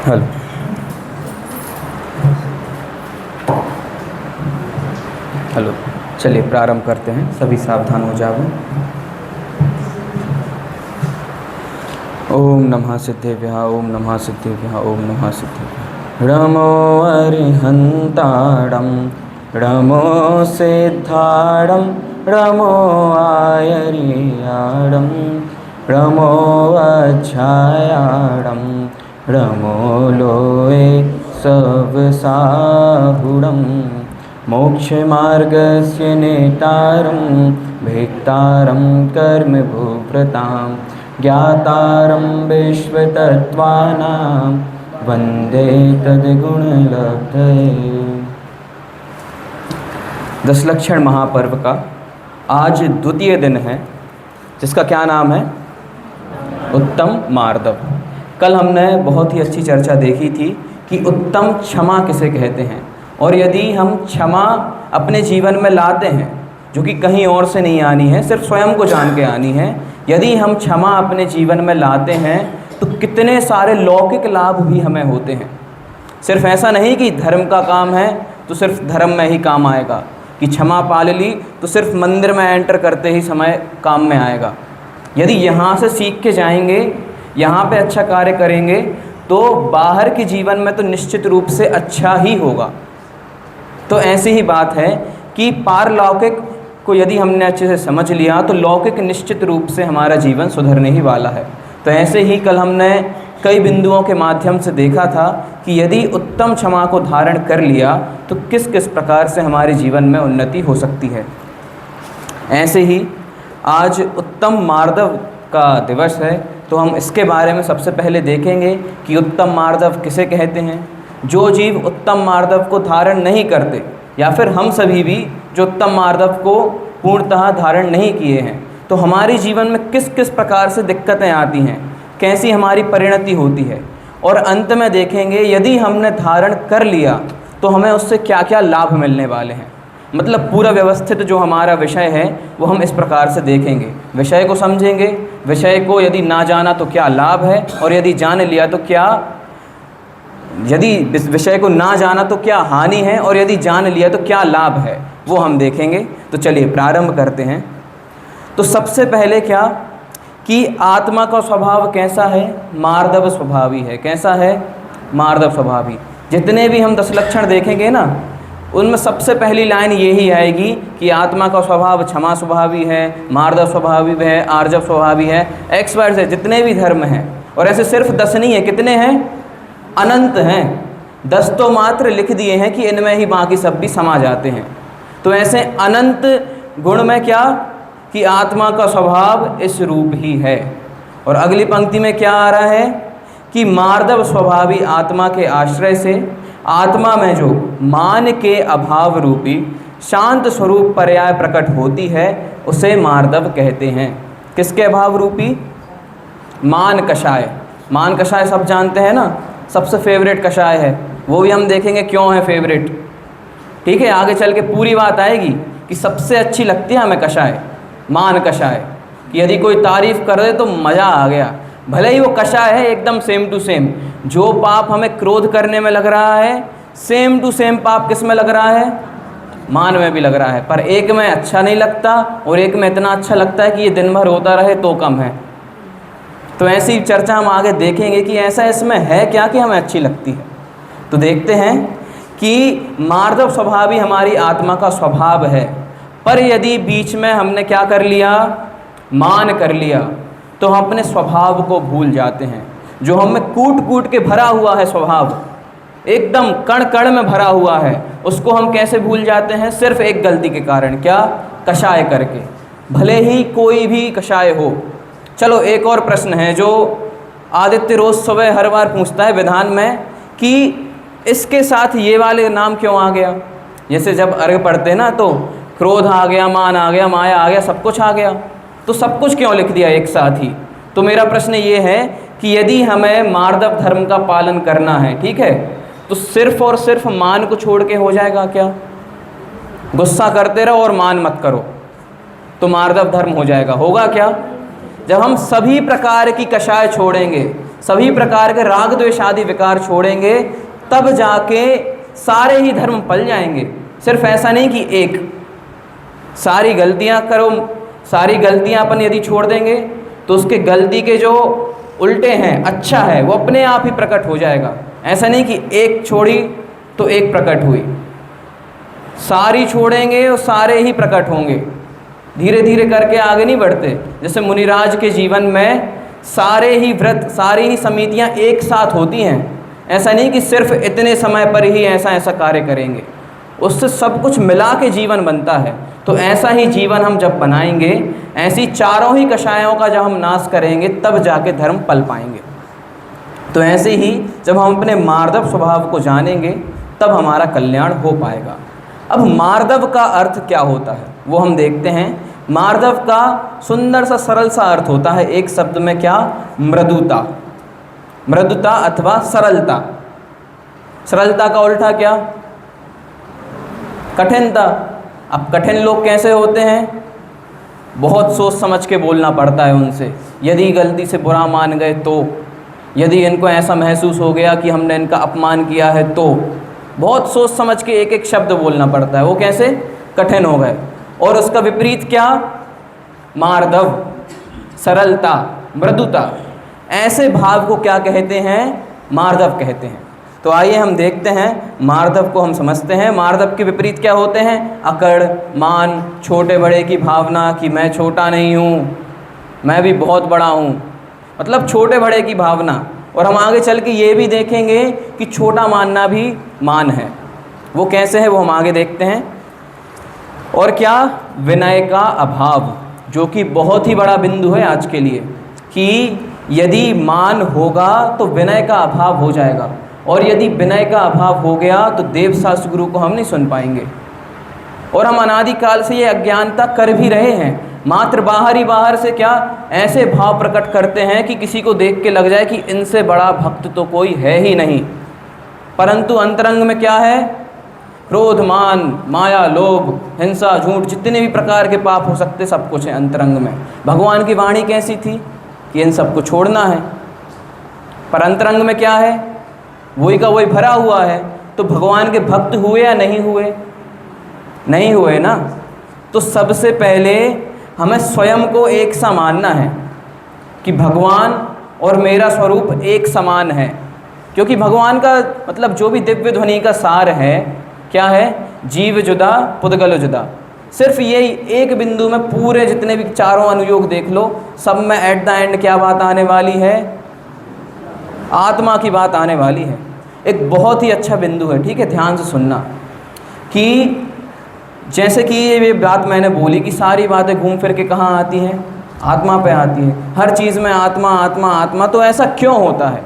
Hello. Hello, चलिए प्रारंभ करते हैं। सभी सावधान हो जाओ। ओम नमः सिद्धेभ्यः, ओम नमः सिद्धेभ्यः, ओम नमः सिद्धेभ्यः। नमो अरिहन्ताणं, नमो सिद्धाणं, नमो आयर्याणं, नमो वज्रायाणं, नमो लोये सवसाहुणं, मोक्षमार्गस्य नेतारं भेक्तारं कर्मभूभृतां, ज्ञातारं विश्वतत्त्वानां वन्दे तद्गुणलब्धये। दशलक्षण महापर्व का आज द्वितीय दिन है, जिसका क्या नाम है? उत्तम मार्दव। कल हमने बहुत ही अच्छी चर्चा देखी थी कि उत्तम क्षमा किसे कहते हैं, और यदि हम क्षमा अपने जीवन में लाते हैं, जो कि कहीं और से नहीं आनी है, सिर्फ स्वयं को जान के आनी है, यदि हम क्षमा अपने जीवन में लाते हैं तो कितने सारे लौकिक लाभ भी हमें होते हैं। सिर्फ ऐसा नहीं कि धर्म का काम है तो सिर्फ धर्म में ही काम आएगा, कि क्षमा पाल ली तो सिर्फ मंदिर में एंटर करते ही समय काम में आएगा। यदि यहाँ से सीख के जाएंगे, यहाँ पे अच्छा कार्य करेंगे, तो बाहर के जीवन में तो निश्चित रूप से अच्छा ही होगा। तो ऐसी ही बात है कि पारलौकिक को यदि हमने अच्छे से समझ लिया तो लौकिक निश्चित रूप से हमारा जीवन सुधरने ही वाला है। तो ऐसे ही कल हमने कई बिंदुओं के माध्यम से देखा था कि यदि उत्तम क्षमा को धारण कर लिया तो किस किस प्रकार से हमारे जीवन में उन्नति हो सकती है। ऐसे ही आज उत्तम मार्दव का दिवस है, तो हम इसके बारे में सबसे पहले देखेंगे कि उत्तम मार्दव किसे कहते हैं। जो जीव उत्तम मार्दव को धारण नहीं करते, या फिर हम सभी भी जो उत्तम मार्दव को पूर्णतः धारण नहीं किए हैं, तो हमारे जीवन में किस किस प्रकार से दिक्कतें आती हैं, कैसी हमारी परिणति होती है, और अंत में देखेंगे यदि हमने धारण कर लिया तो हमें उससे क्या क्या लाभ मिलने वाले हैं। मतलब पूरा व्यवस्थित जो हमारा विषय है वो हम इस प्रकार से देखेंगे। विषय को समझेंगे, विषय को यदि ना जाना तो क्या लाभ है, और यदि जान लिया तो क्या, यदि विषय को ना जाना तो क्या हानि है, और यदि जान लिया तो क्या लाभ है, वो हम देखेंगे। तो चलिए प्रारंभ करते हैं। तो सबसे पहले क्या कि आत्मा का स्वभाव कैसा है? मार्दव स्वभावी है। कैसा है? मार्दव स्वभावी। जितने भी हम 10 लक्षण देखेंगे ना, उनमें सबसे पहली लाइन यही आएगी कि आत्मा का स्वभाव क्षमा स्वभावी है, मार्दव स्वभावी है, आर्जव स्वभावी है, एक्स वाई से जितने भी धर्म हैं। और ऐसे सिर्फ 10 नहीं है, कितने हैं? अनंत हैं। 10 तो मात्र लिख दिए हैं कि इनमें ही बाकी सब भी समा जाते हैं। तो ऐसे अनंत गुण में क्या कि आत्मा का स्वभाव इस रूप ही है। और अगली पंक्ति में क्या आ रहा है कि मार्दव स्वभावी आत्मा के आश्रय से आत्मा में जो मान के अभाव रूपी शांत स्वरूप पर्याय प्रकट होती है, उसे मार्दव कहते हैं। किसके अभाव रूपी? मान कषाय। मान कषाय सब जानते हैं ना, सबसे फेवरेट कषाय है। वो भी हम देखेंगे क्यों है फेवरेट। ठीक है, आगे चल के पूरी बात आएगी कि सबसे अच्छी लगती है हमें कषाय, मान कषाय, कि यदि कोई तारीफ़ कर दे तो मज़ा आ गया। भले ही वो कषाय है एकदम सेम टू सेम। जो पाप हमें क्रोध करने में लग रहा है, सेम टू सेम पाप किस में लग रहा है? मान में भी लग रहा है। पर एक में अच्छा नहीं लगता और एक में इतना अच्छा लगता है कि ये दिन भर होता रहे तो कम है। तो ऐसी चर्चा हम आगे देखेंगे कि ऐसा इसमें है क्या कि हमें अच्छी लगती है। तो देखते हैं कि मार्दव स्वभावी हमारी आत्मा का स्वभाव है, पर यदि बीच में हमने क्या कर लिया? मान कर लिया, तो हम अपने स्वभाव को भूल जाते हैं। जो हमें कूट कूट के भरा हुआ है स्वभाव, एकदम कण कण में भरा हुआ है, उसको हम कैसे भूल जाते हैं? सिर्फ एक गलती के कारण। क्या? कषाय करके। भले ही कोई भी कषाय हो। चलो एक और प्रश्न है जो आदित्य रोज सुबह हर बार पूछता है विधान में कि इसके साथ ये वाले नाम क्यों आ गया। जैसे जब अर्घ पढ़ते हैं ना, तो क्रोध आ गया, मान आ गया, माया आ गया, सब कुछ आ गया, तो सब कुछ क्यों लिख दिया एक साथ ही? तो मेरा प्रश्न ये है कि यदि हमें मार्दव धर्म का पालन करना है, ठीक है, तो सिर्फ और सिर्फ मान को छोड़ के हो जाएगा क्या? गुस्सा करते रहो और मान मत करो तो मार्दव धर्म हो जाएगा। होगा क्या? जब हम सभी प्रकार की कषाय छोड़ेंगे, सभी प्रकार के राग द्वेष आदि विकार छोड़ेंगे, तब जाके सारे ही धर्म पल जाएंगे। सिर्फ ऐसा नहीं कि एक, सारी गलतियां करो, सारी गलतियां अपन यदि छोड़ देंगे तो उसके गलती के जो उल्टे हैं, अच्छा है, वो अपने आप ही प्रकट हो जाएगा। ऐसा नहीं कि एक छोड़ी तो एक प्रकट हुई, सारी छोड़ेंगे और सारे ही प्रकट होंगे। धीरे धीरे करके आगे नहीं बढ़ते। जैसे मुनिराज के जीवन में सारे ही व्रत, सारी ही समितियां एक साथ होती हैं। ऐसा नहीं कि सिर्फ इतने समय पर ही ऐसा ऐसा कार्य करेंगे, उससे सब कुछ मिला के जीवन बनता है। तो ऐसा ही जीवन हम जब बनाएंगे, ऐसी चारों ही कषायों का जब हम नाश करेंगे, तब जाके धर्म पल पाएंगे। तो ऐसे ही जब हम अपने मार्दव स्वभाव को जानेंगे, तब हमारा कल्याण हो पाएगा। अब मार्दव का अर्थ क्या होता है वो हम देखते हैं। मार्दव का सुंदर सा सरल सा अर्थ होता है एक शब्द में, क्या? मृदुता। मृदुता अथवा सरलता। सरलता का उल्टा क्या? कठिनता। अब कठिन लोग कैसे होते हैं? बहुत सोच समझ के बोलना पड़ता है उनसे। यदि गलती से बुरा मान गए तो, यदि इनको ऐसा महसूस हो गया कि हमने इनका अपमान किया है तो, बहुत सोच समझ के एक एक शब्द बोलना पड़ता है। वो कैसे? कठिन हो गए। और उसका विपरीत क्या? मार्दव, सरलता, मृदुता। ऐसे भाव को क्या कहते हैं? मार्दव कहते हैं। तो आइए हम देखते हैं, मार्दव को हम समझते हैं। मार्दव के विपरीत क्या होते हैं? अकड़, मान, छोटे बड़े की भावना कि मैं छोटा नहीं हूँ, मैं भी बहुत बड़ा हूँ, मतलब छोटे बड़े की भावना। और हम आगे चल के ये भी देखेंगे कि छोटा मानना भी मान है। वो कैसे है वो हम आगे देखते हैं। और क्या? विनय का अभाव, जो कि बहुत ही बड़ा बिंदु है आज के लिए, कि यदि मान होगा तो विनय का अभाव हो जाएगा, और यदि विनय का अभाव हो गया तो देवशास्त्र गुरु को हम नहीं सुन पाएंगे। और हम अनादिकाल से ये अज्ञानता कर भी रहे हैं। मात्र बाहर से क्या ऐसे भाव प्रकट करते हैं कि किसी को देख के लग जाए कि इनसे बड़ा भक्त तो कोई है ही नहीं, परंतु अंतरंग में क्या है? क्रोध, मान, माया, लोभ, हिंसा, झूठ, जितने भी प्रकार के पाप हो सकते सब कुछ है अंतरंग में। भगवान की वाणी कैसी थी कि इन सबको छोड़ना है, पर अंतरंग में क्या है? वही का वही भरा हुआ है। तो भगवान के भक्त हुए या नहीं हुए? नहीं हुए ना। तो सबसे पहले हमें स्वयं को एक सा मानना है कि भगवान और मेरा स्वरूप एक समान है। क्योंकि भगवान का मतलब जो भी दिव्य ध्वनि का सार है क्या है? जीव जुदा पुद्गल जुदा। सिर्फ यही एक बिंदु में पूरे जितने भी चारों अनुयोग देख लो, सब में एट द एंड क्या बात आने वाली है? आत्मा की बात आने वाली है। एक बहुत ही अच्छा बिंदु है, ठीक है, ध्यान से सुनना। कि जैसे कि ये बात मैंने बोली कि सारी बातें घूम फिर के कहाँ आती हैं? आत्मा पे आती है। हर चीज़ में आत्मा आत्मा आत्मा। तो ऐसा क्यों होता है?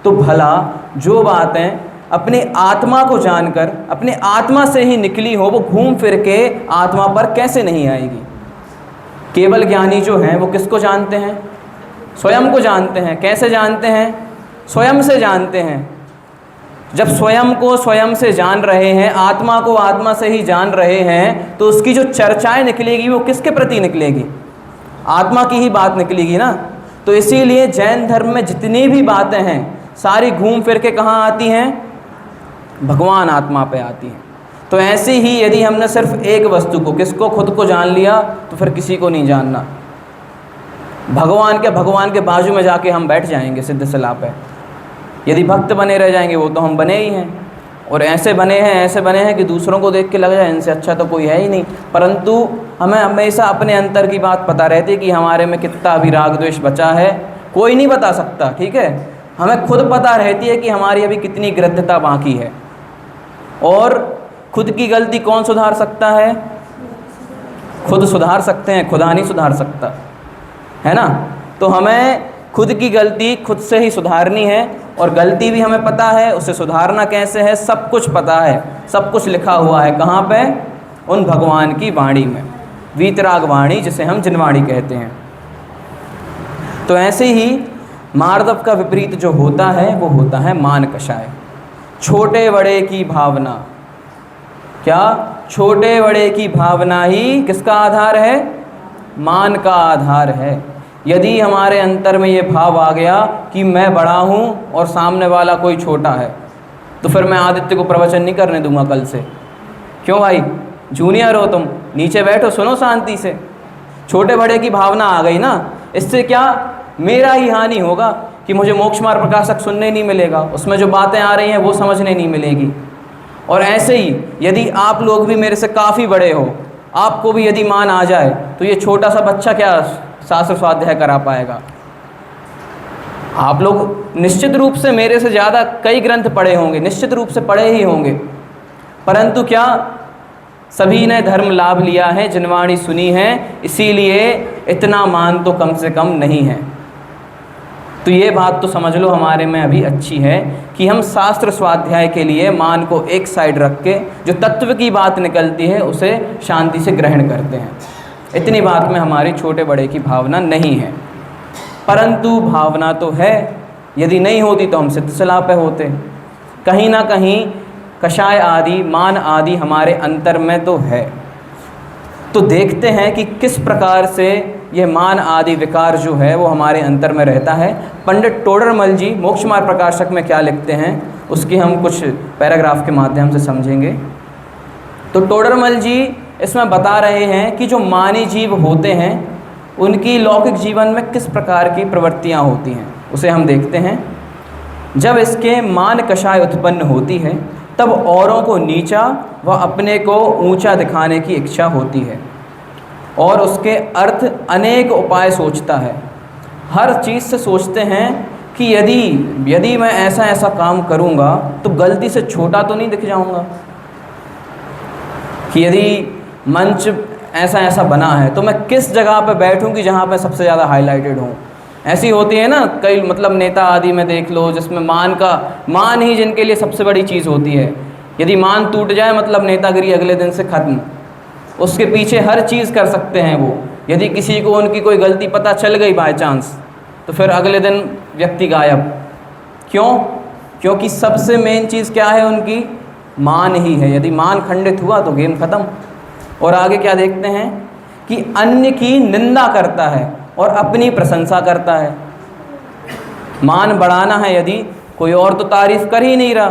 तो भला जो बातें अपनी आत्मा को जानकर अपनी आत्मा से ही निकली हो, वो घूम फिर के आत्मा पर कैसे नहीं आएगी? केवल ज्ञानी जो हैं वो किसको जानते हैं? स्वयं को जानते हैं। कैसे जानते हैं? स्वयं से जानते हैं। जब स्वयं को स्वयं से जान रहे हैं, आत्मा को आत्मा से ही जान रहे हैं, तो उसकी जो चर्चाएं निकलेगी वो किसके प्रति निकलेगी? आत्मा की ही बात निकलेगी ना। तो इसीलिए जैन धर्म में जितनी भी बातें हैं सारी घूम फिर के कहाँ आती हैं? भगवान आत्मा पे आती हैं। तो ऐसे ही यदि हमने सिर्फ एक वस्तु को, किसको? खुद को जान लिया, तो फिर किसी को नहीं जानना। भगवान के बाजू में जाके हम बैठ जाएंगे सिद्ध सलाह पे। यदि भक्त बने रह जाएंगे, वो तो हम बने ही हैं, और ऐसे बने हैं कि दूसरों को देख के लग जाए इनसे अच्छा तो कोई है ही नहीं। परंतु हमें हमेशा अपने अंतर की बात पता रहती है कि हमारे में कितना अभी राग द्वेष बचा है, कोई नहीं बता सकता, ठीक है। हमें खुद पता रहती है कि हमारी अभी कितनी गृद्धता बाकी है। और खुद की गलती कौन सुधार सकता है? खुद सुधार सकते हैं, खुदा नहीं सुधार सकता, है ना। तो हमें खुद की गलती खुद से ही सुधारनी है, और गलती भी हमें पता है, उसे सुधारना कैसे है सब कुछ पता है। सब कुछ लिखा हुआ है कहाँ पे? उन भगवान की वाणी में, वीतराग वाणी, जिसे हम जिनवाणी कहते हैं। तो ऐसे ही मार्दव का विपरीत जो होता है वो होता है मान कषाय, छोटे बड़े की भावना। क्या? छोटे बड़े की भावना ही किसका आधार है? मान का आधार है। यदि हमारे अंतर में ये भाव आ गया कि मैं बड़ा हूँ और सामने वाला कोई छोटा है, तो फिर मैं आदित्य को प्रवचन नहीं करने दूंगा कल से। क्यों भाई, जूनियर हो तुम, नीचे बैठो, सुनो शांति से। छोटे बड़े की भावना आ गई ना, इससे क्या मेरा ही हानि होगा कि मुझे मोक्ष मार्ग प्रकाशक सुनने नहीं मिलेगा, उसमें जो बातें आ रही हैं वो समझने नहीं मिलेगी। और ऐसे ही यदि आप लोग भी मेरे से काफ़ी बड़े हो, आपको भी यदि मान आ जाए, तो ये छोटा सा बच्चा क्या शास्त्र स्वाध्याय करा पाएगा। आप लोग निश्चित रूप से मेरे से ज़्यादा कई ग्रंथ पढ़े होंगे, निश्चित रूप से पढ़े ही होंगे, परंतु क्या सभी ने धर्म लाभ लिया है, जनवाणी सुनी है, इसीलिए इतना मान तो कम से कम नहीं है। तो ये बात तो समझ लो हमारे में अभी अच्छी है कि हम शास्त्र स्वाध्याय के लिए मान को एक साइड रख के जो तत्व की बात निकलती है उसे शांति से ग्रहण करते हैं। इतनी बात में हमारी छोटे बड़े की भावना नहीं है, परंतु भावना तो है। यदि नहीं होती तो हम सिद्ध सलाह पे होते। कहीं ना कहीं कषाय आदि, मान आदि हमारे अंतर में तो है। तो देखते हैं कि किस प्रकार से यह मान आदि विकार जो है वो हमारे अंतर में रहता है। पंडित टोडरमल जी मोक्ष मार्ग प्रकाशक में क्या लिखते हैं उसकी हम कुछ पैराग्राफ के माध्यम से समझेंगे। तो टोडरमल जी इसमें बता रहे हैं कि जो मानी जीव होते हैं उनकी लौकिक जीवन में किस प्रकार की प्रवृत्तियाँ होती हैं, उसे हम देखते हैं। जब इसके मान कषाय उत्पन्न होती है तब औरों को नीचा व अपने को ऊंचा दिखाने की इच्छा होती है और उसके अर्थ अनेक उपाय सोचता है। हर चीज़ से सोचते हैं कि यदि मैं ऐसा ऐसा काम करूँगा तो गलती से छोटा तो नहीं दिख जाऊँगा, कि यदि मंच ऐसा ऐसा बना है तो मैं किस जगह पर बैठूँ कि जहाँ पर सबसे ज़्यादा हाईलाइटेड हूँ। ऐसी होती है ना कई, मतलब नेता आदि में देख लो, जिसमें मान ही जिनके लिए सबसे बड़ी चीज़ होती है। यदि मान टूट जाए मतलब नेतागिरी अगले दिन से ख़त्म। उसके पीछे हर चीज़ कर सकते हैं वो। यदि किसी को उनकी कोई गलती पता चल गई बाय चांस, तो फिर अगले दिन व्यक्ति गायब। क्यों? क्योंकि सबसे मेन चीज़ क्या है उनकी? मान ही है। यदि मान खंडित हुआ तो गेम ख़त्म। और आगे क्या देखते हैं कि अन्य की निंदा करता है और अपनी प्रशंसा करता है। मान बढ़ाना है यदि, कोई और तो तारीफ़ कर ही नहीं रहा,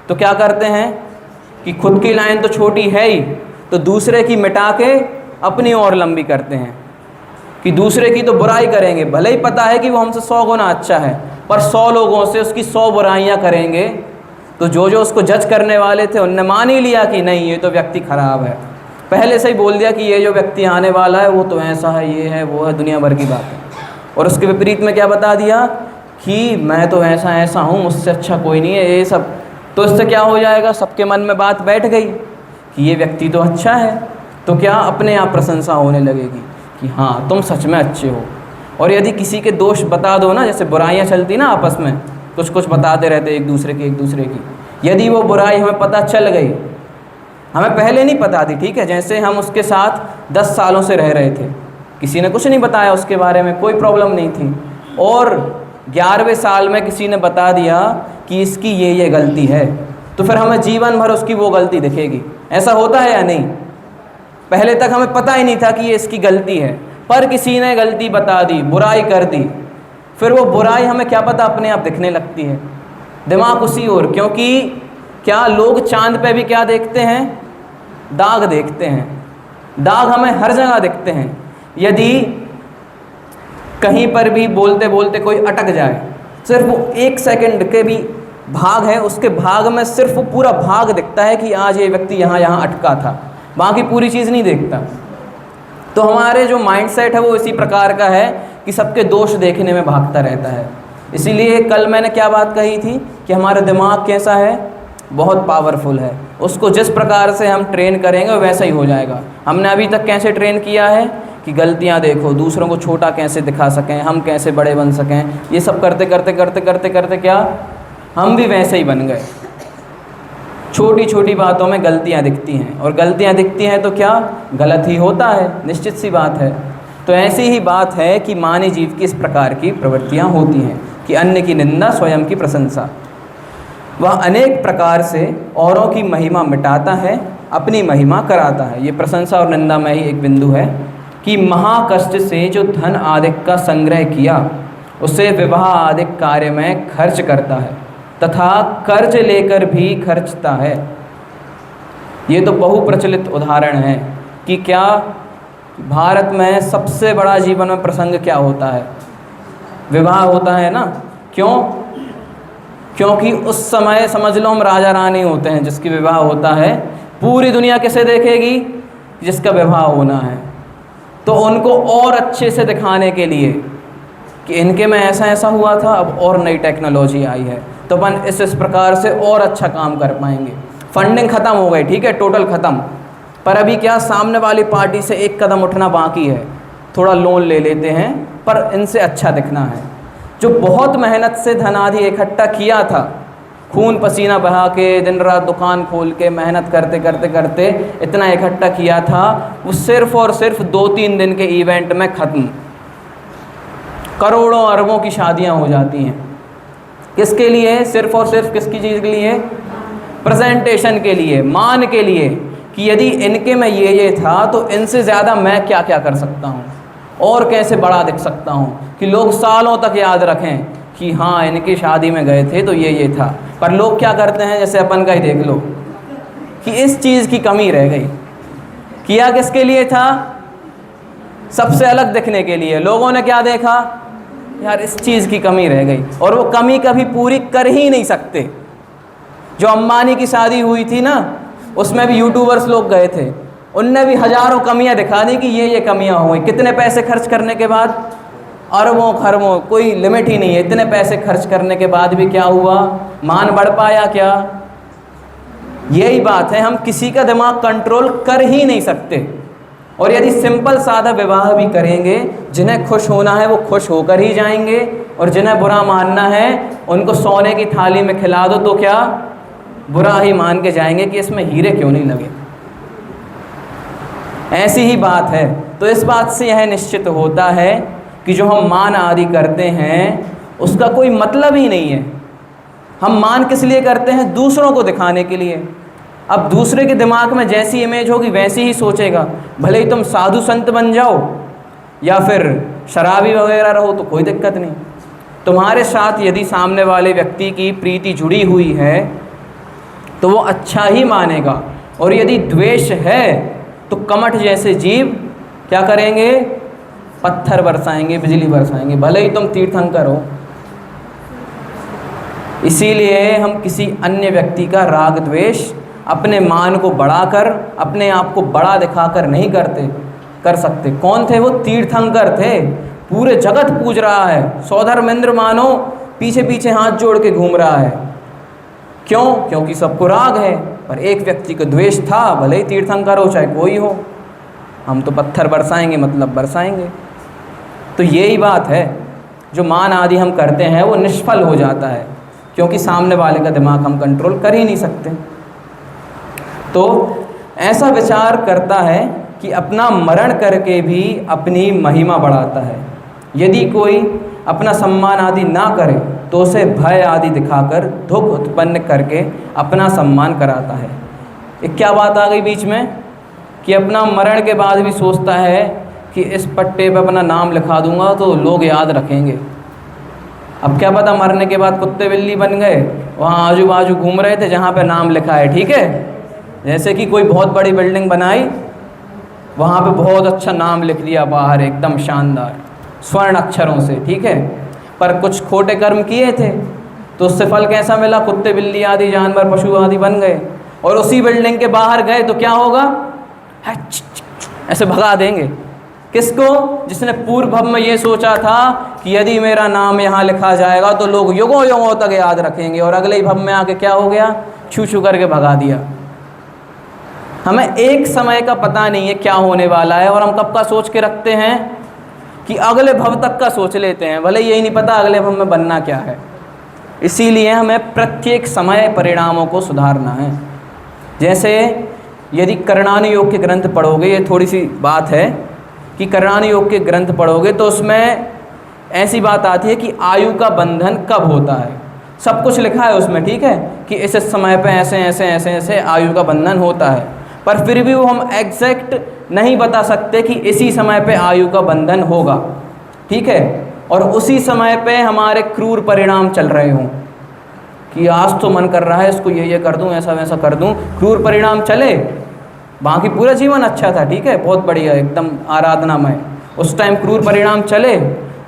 तो क्या करते हैं कि खुद की लाइन तो छोटी है ही, तो दूसरे की मिटा के अपनी और लंबी करते हैं कि दूसरे की तो बुराई करेंगे। भले ही पता है कि वो हमसे 100 गुना अच्छा है, पर 100 लोगों से उसकी 100 बुराइयां करेंगे, तो जो उसको जज करने वाले थे उनने मान ही लिया कि नहीं ये तो व्यक्ति ख़राब है। पहले से ही बोल दिया कि ये जो व्यक्ति आने वाला है वो तो ऐसा है, ये है, वो है, दुनिया भर की बात है। और उसके विपरीत में क्या बता दिया कि मैं तो ऐसा ऐसा हूँ, मुझसे अच्छा कोई नहीं है, ये सब। तो इससे क्या हो जाएगा, सबके मन में बात बैठ गई कि ये व्यक्ति तो अच्छा है, तो क्या अपने आप प्रशंसा होने लगेगी कि हाँ तुम सच में अच्छे हो। और यदि किसी के दोष बता दो ना, जैसे बुराइयाँ चलती ना आपस में, कुछ बताते रहते एक दूसरे की, यदि वो बुराई हमें पता चल गई, हमें पहले नहीं पता थी, ठीक है, जैसे हम उसके साथ 10 सालों से रह रहे थे, किसी ने कुछ नहीं बताया उसके बारे में, कोई प्रॉब्लम नहीं थी, और 11वें साल में किसी ने बता दिया कि इसकी ये गलती है, तो फिर हमें जीवन भर उसकी वो गलती दिखेगी। ऐसा होता है या नहीं? पहले तक हमें पता ही नहीं था कि ये इसकी गलती है, पर किसी ने गलती बता दी, बुराई कर दी, फिर वो बुराई हमें क्या पता अपने आप दिखने लगती है, दिमाग उसी ओर। क्योंकि क्या लोग चांद पे भी क्या देखते हैं? दाग देखते हैं। दाग हमें हर जगह दिखते हैं। यदि कहीं पर भी बोलते बोलते कोई अटक जाए, सिर्फ वो 1 सेकंड के भी भाग है, उसके भाग में सिर्फ वो पूरा भाग दिखता है कि आज ये व्यक्ति यहाँ अटका था, बाकी पूरी चीज़ नहीं देखता। तो हमारे जो माइंडसेट है वो इसी प्रकार का है कि सबके दोष देखने में भागता रहता है। इसीलिए कल मैंने क्या बात कही थी कि हमारा दिमाग कैसा है? बहुत पावरफुल है। उसको जिस प्रकार से हम ट्रेन करेंगे वैसा ही हो जाएगा। हमने अभी तक कैसे ट्रेन किया है कि गलतियां देखो, दूसरों को छोटा कैसे दिखा सकें, हम कैसे बड़े बन सकें, ये सब करते करते करते करते करते क्या हम भी वैसे ही बन गए। छोटी छोटी बातों में गलतियां दिखती हैं, और गलतियां दिखती हैं तो क्या गलत ही होता है, निश्चित सी बात है। तो ऐसी ही बात है कि मानव जीव की इस प्रकार की प्रवृत्तियां होती हैं कि अन्य की निंदा, स्वयं की प्रशंसा। वह अनेक प्रकार से औरों की महिमा मिटाता है, अपनी महिमा कराता है। ये प्रशंसा और निंदा में ही एक बिंदु है। कि महाकष्ट से जो धन आदि का संग्रह किया उसे विवाह आदि कार्य में खर्च करता है तथा कर्ज लेकर भी खर्चता है। ये तो बहुप्रचलित उदाहरण है कि क्या भारत में सबसे बड़ा जीवन में प्रसंग क्या होता है? विवाह होता है ना। क्यों? क्योंकि उस समय समझ लो हम राजा रानी होते हैं, जिसकी विवाह होता है पूरी दुनिया किसे देखेगी? जिसका विवाह होना है। तो उनको और अच्छे से दिखाने के लिए कि इनके में ऐसा ऐसा हुआ था, अब और नई टेक्नोलॉजी आई है तो अपन इस प्रकार से और अच्छा काम कर पाएंगे। फंडिंग ख़त्म हो गई, ठीक है, टोटल ख़त्म, पर अभी क्या सामने वाली पार्टी से एक कदम उठना बाकी है, थोड़ा लोन ले लेते हैं पर इनसे अच्छा दिखना है। जो बहुत मेहनत से धन आदि इकट्ठा किया था, खून पसीना बहा के दिन रात दुकान खोल के मेहनत करते करते करते इतना इकट्ठा किया था, वो सिर्फ और सिर्फ 2-3 दिन के इवेंट में ख़त्म। करोड़ों अरबों की शादियां हो जाती हैं। किसके लिए? सिर्फ और सिर्फ किसकी चीज़ के लिए? प्रेजेंटेशन के लिए, मान के लिए कि यदि इनके में ये था तो इनसे ज़्यादा मैं क्या क्या कर सकता हूँ और कैसे बड़ा दिख सकता हूँ, कि लोग सालों तक याद रखें कि हाँ इनकी शादी में गए थे तो ये था। पर लोग क्या करते हैं, जैसे अपन का ही देख लो कि इस चीज़ की कमी रह गई। किया किसके लिए था? सबसे अलग दिखने के लिए। लोगों ने क्या देखा, यार इस चीज़ की कमी रह गई, और वो कमी कभी पूरी कर ही नहीं सकते। जो अंबानी की शादी हुई थी ना, उसमें भी यूट्यूबर्स लोग गए थे, उनने भी हज़ारों कमियां दिखा दी कि ये कमियां हुई। कितने पैसे खर्च करने के बाद? अरबों खरबों, कोई लिमिट ही नहीं है। इतने पैसे खर्च करने के बाद भी क्या हुआ? मान बढ़ पाया क्या? यही बात है, हम किसी का दिमाग कंट्रोल कर ही नहीं सकते। और यदि सिंपल सादा विवाह भी करेंगे, जिन्हें खुश होना है वो खुश होकर ही जाएंगे, और जिन्हें बुरा मानना है उनको सोने की थाली में खिला दो तो क्या बुरा ही मान के जाएंगे कि इसमें हीरे क्यों नहीं लगे। ऐसी ही बात है। तो इस बात से यह निश्चित होता है कि जो हम मान आदि करते हैं उसका कोई मतलब ही नहीं है। हम मान किस लिए करते हैं? दूसरों को दिखाने के लिए। अब दूसरे के दिमाग में जैसी इमेज होगी वैसी ही सोचेगा। भले ही तुम साधु संत बन जाओ या फिर शराबी वगैरह रहो तो कोई दिक्कत नहीं। तुम्हारे साथ यदि सामने वाले व्यक्ति की प्रीति जुड़ी हुई है तो वो अच्छा ही मानेगा, और यदि द्वेष है तो कमठ जैसे जीव क्या करेंगे? पत्थर बरसाएंगे, बिजली बरसाएंगे, भले ही तुम तीर्थंकर हो। इसीलिए हम किसी अन्य व्यक्ति का राग द्वेष अपने मान को बढ़ाकर, अपने आप को बड़ा दिखाकर नहीं कर सकते। कौन थे वो? तीर्थंकर थे। पूरे जगत पूज रहा है, सौधर्मेंद्र मानो पीछे पीछे हाथ जोड़ के घूम रहा है। क्यों? क्योंकि सबको राग है, पर एक व्यक्ति को द्वेष था, भले ही तीर्थंकर हो चाहे कोई हो। हम तो पत्थर बरसाएंगे मतलब बरसाएंगे। तो यही बात है, जो मान आदि हम करते हैं वो निष्फल हो जाता है, क्योंकि सामने वाले का दिमाग हम कंट्रोल कर ही नहीं सकते। तो ऐसा विचार करता है कि अपना मरण करके भी अपनी महिमा बढ़ाता है। यदि कोई अपना सम्मान आदि ना करे तो उसे भय आदि दिखाकर दुख उत्पन्न करके अपना सम्मान कराता है। एक क्या बात आ गई बीच में कि अपना मरण के बाद भी सोचता है कि इस पट्टे पे अपना नाम लिखा दूंगा तो लोग याद रखेंगे। अब क्या पता मरने के बाद कुत्ते बिल्ली बन गए, वहाँ आजू बाजू घूम रहे थे जहाँ पे नाम लिखा है, ठीक है। जैसे कि कोई बहुत बड़ी बिल्डिंग बनाई, वहाँ पे बहुत अच्छा नाम लिख दिया बाहर, एकदम शानदार स्वर्ण अक्षरों से, ठीक है। पर कुछ खोटे कर्म किए थे तो उससे फल कैसा मिला? कुत्ते बिल्ली आदि जानवर पशु आदि बन गए। और उसी बिल्डिंग के बाहर गए तो क्या होगा? ऐसे भगा देंगे। किसको? जिसने पूर्व भव में ये सोचा था कि यदि मेरा नाम यहाँ लिखा जाएगा तो लोग युगों युगों तक याद रखेंगे, और अगले ही भव में आके क्या हो गया? छू छू करके भगा दिया। हमें एक समय का पता नहीं है क्या होने वाला है, और हम कब का सोच के रखते हैं कि अगले भव तक का सोच लेते हैं, भले यही नहीं पता अगले भव में बनना क्या है। इसीलिए हमें प्रत्येक समय परिणामों को सुधारना है। जैसे यदि करणानु योग के ग्रंथ पढ़ोगे, ये थोड़ी सी बात है कि करणानु योग के ग्रंथ पढ़ोगे तो उसमें ऐसी बात आती है कि आयु का बंधन कब होता है। सब कुछ लिखा है उसमें, ठीक है, कि इस समय पे ऐसे ऐसे ऐसे ऐसे आयु का बंधन होता है। पर फिर भी वो हम एग्जैक्ट नहीं बता सकते कि इसी समय पे आयु का बंधन होगा, ठीक है। और उसी समय पे हमारे क्रूर परिणाम चल रहे हों कि आज तो मन कर रहा है इसको ये कर दूं, ऐसा वैसा कर दूं, क्रूर परिणाम चले, बाकी पूरा जीवन अच्छा था, ठीक है, बहुत बढ़िया, एकदम आराधनामय, उस टाइम क्रूर परिणाम चले